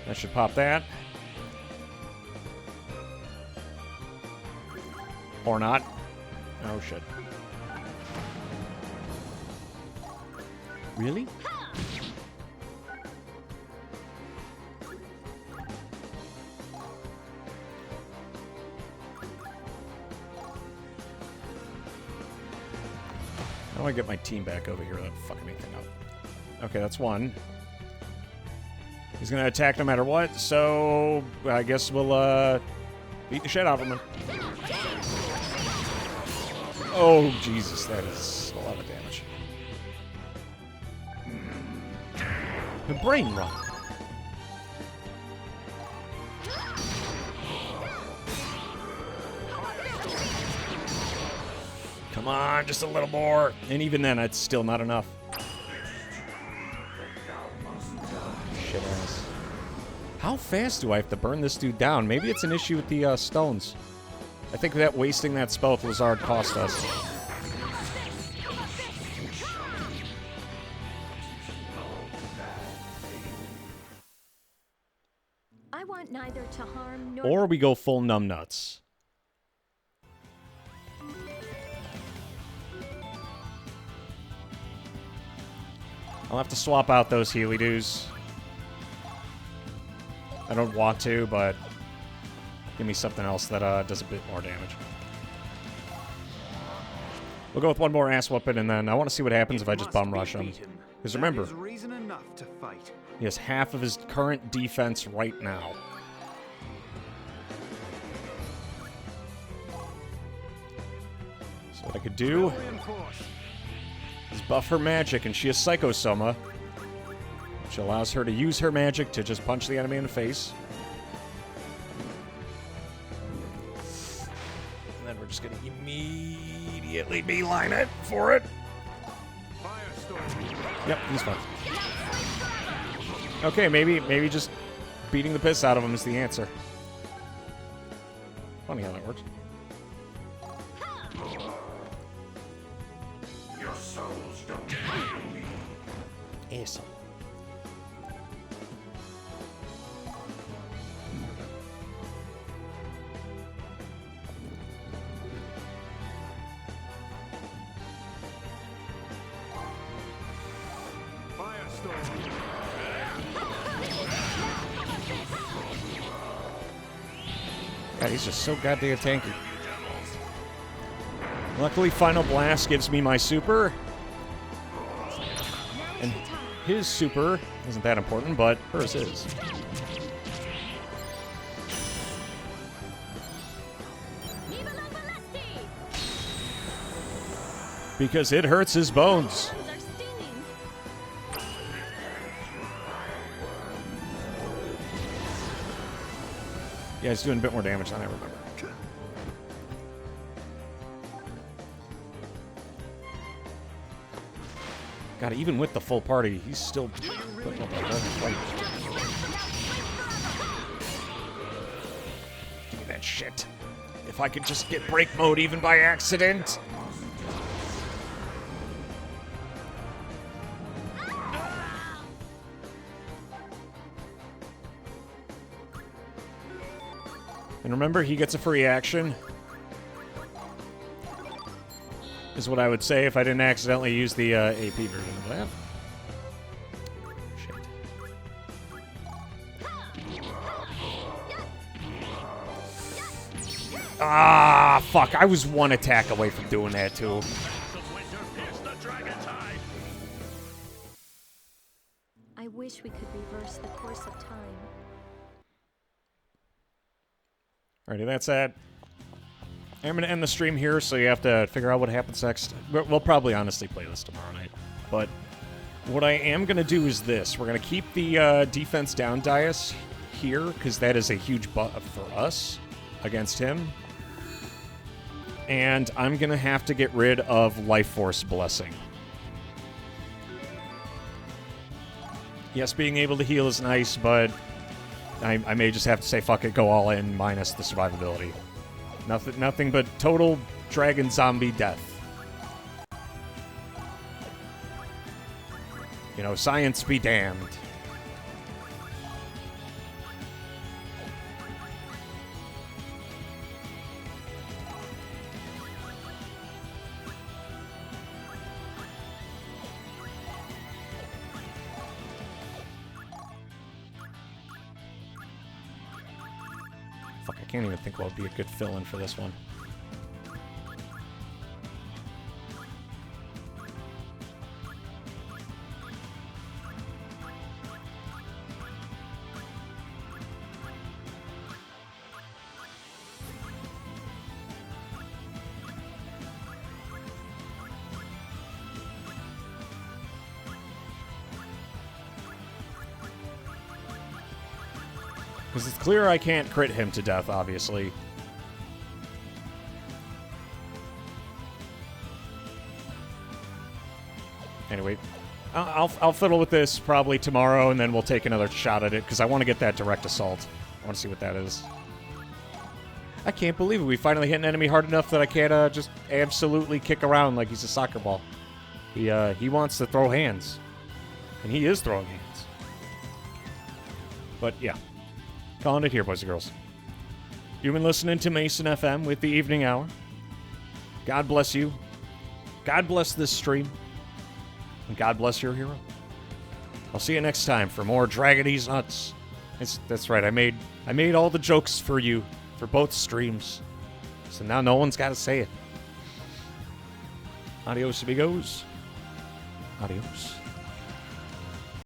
That should pop that. Or not. Oh, shit. Really? How do I get my team back over here without fucking anything up? Okay, that's one. He's gonna attack no matter what, so I guess we'll beat the shit out of him. Oh, Jesus, that is a lot of damage. The brain run. Come on, just a little more. And even then, it's still not enough. Shit ass. How fast do I have to burn this dude down? Maybe it's an issue with the stones. I think that wasting that spell with Lazard cost us. I want neither to harm nor... Or we go full numbnuts. I'll have to swap out those Healy-Doos. I don't want to, but give me something else that does a bit more damage. We'll go with one more ass whooping, and then I want to see what happens if I just bum rush him. Because remember, reason enough to fight. he has half of his current defense right now. So what I could do is buff her magic, and she has Psychosoma, which allows her to use her magic to just punch the enemy in the face. And then we're just going to immediately beeline it for it. Yep, he's fine. Okay, maybe just beating the piss out of him is the answer. Funny how that works. Your souls don't kill me. Awesome. God, he's just so goddamn tanky. Luckily, Final Blast gives me my super. And his super isn't that important, but hers is. Because it hurts his bones. Yeah, he's doing a bit more damage than I remember. God, even with the full party, he's still putting up a hard fight. Give me that shit. If I could just get break mode even by accident. And remember, he gets a free action. Is what I would say if I didn't accidentally use the AP version of that. Shit. Ah, fuck. I was one attack away from doing that, too. I wish we could reverse the course of time. Alrighty, that's that. I'm going to end the stream here, so you have to figure out what happens next. We'll probably honestly play this tomorrow night. But what I am going to do is this. We're going to keep the defense down Dias here, because that is a huge buff for us against him. And I'm going to have to get rid of Life Force Blessing. Yes, being able to heal is nice, but I may just have to say, fuck it, go all in, minus the survivability. Nothing but total dragon zombie death. You know, science be damned. Fuck, I can't even think what would be a good fill-in for this one. Because it's clear I can't crit him to death, obviously. Anyway, I'll fiddle with this probably tomorrow, and then we'll take another shot at it, because I want to get that direct assault. I want to see what that is. I can't believe it. We finally hit an enemy hard enough that I can't just absolutely kick around like he's a soccer ball. He wants to throw hands. And he is throwing hands. But, yeah. Calling it here, boys and girls. You've been listening to Mason FM with the Evening Hour. God bless you. God bless this stream. And God bless your hero. I'll see you next time for more Dragon These Nuts. That's right. I made all the jokes for you for both streams. So now no one's got to say it. Adios, amigos. Adios.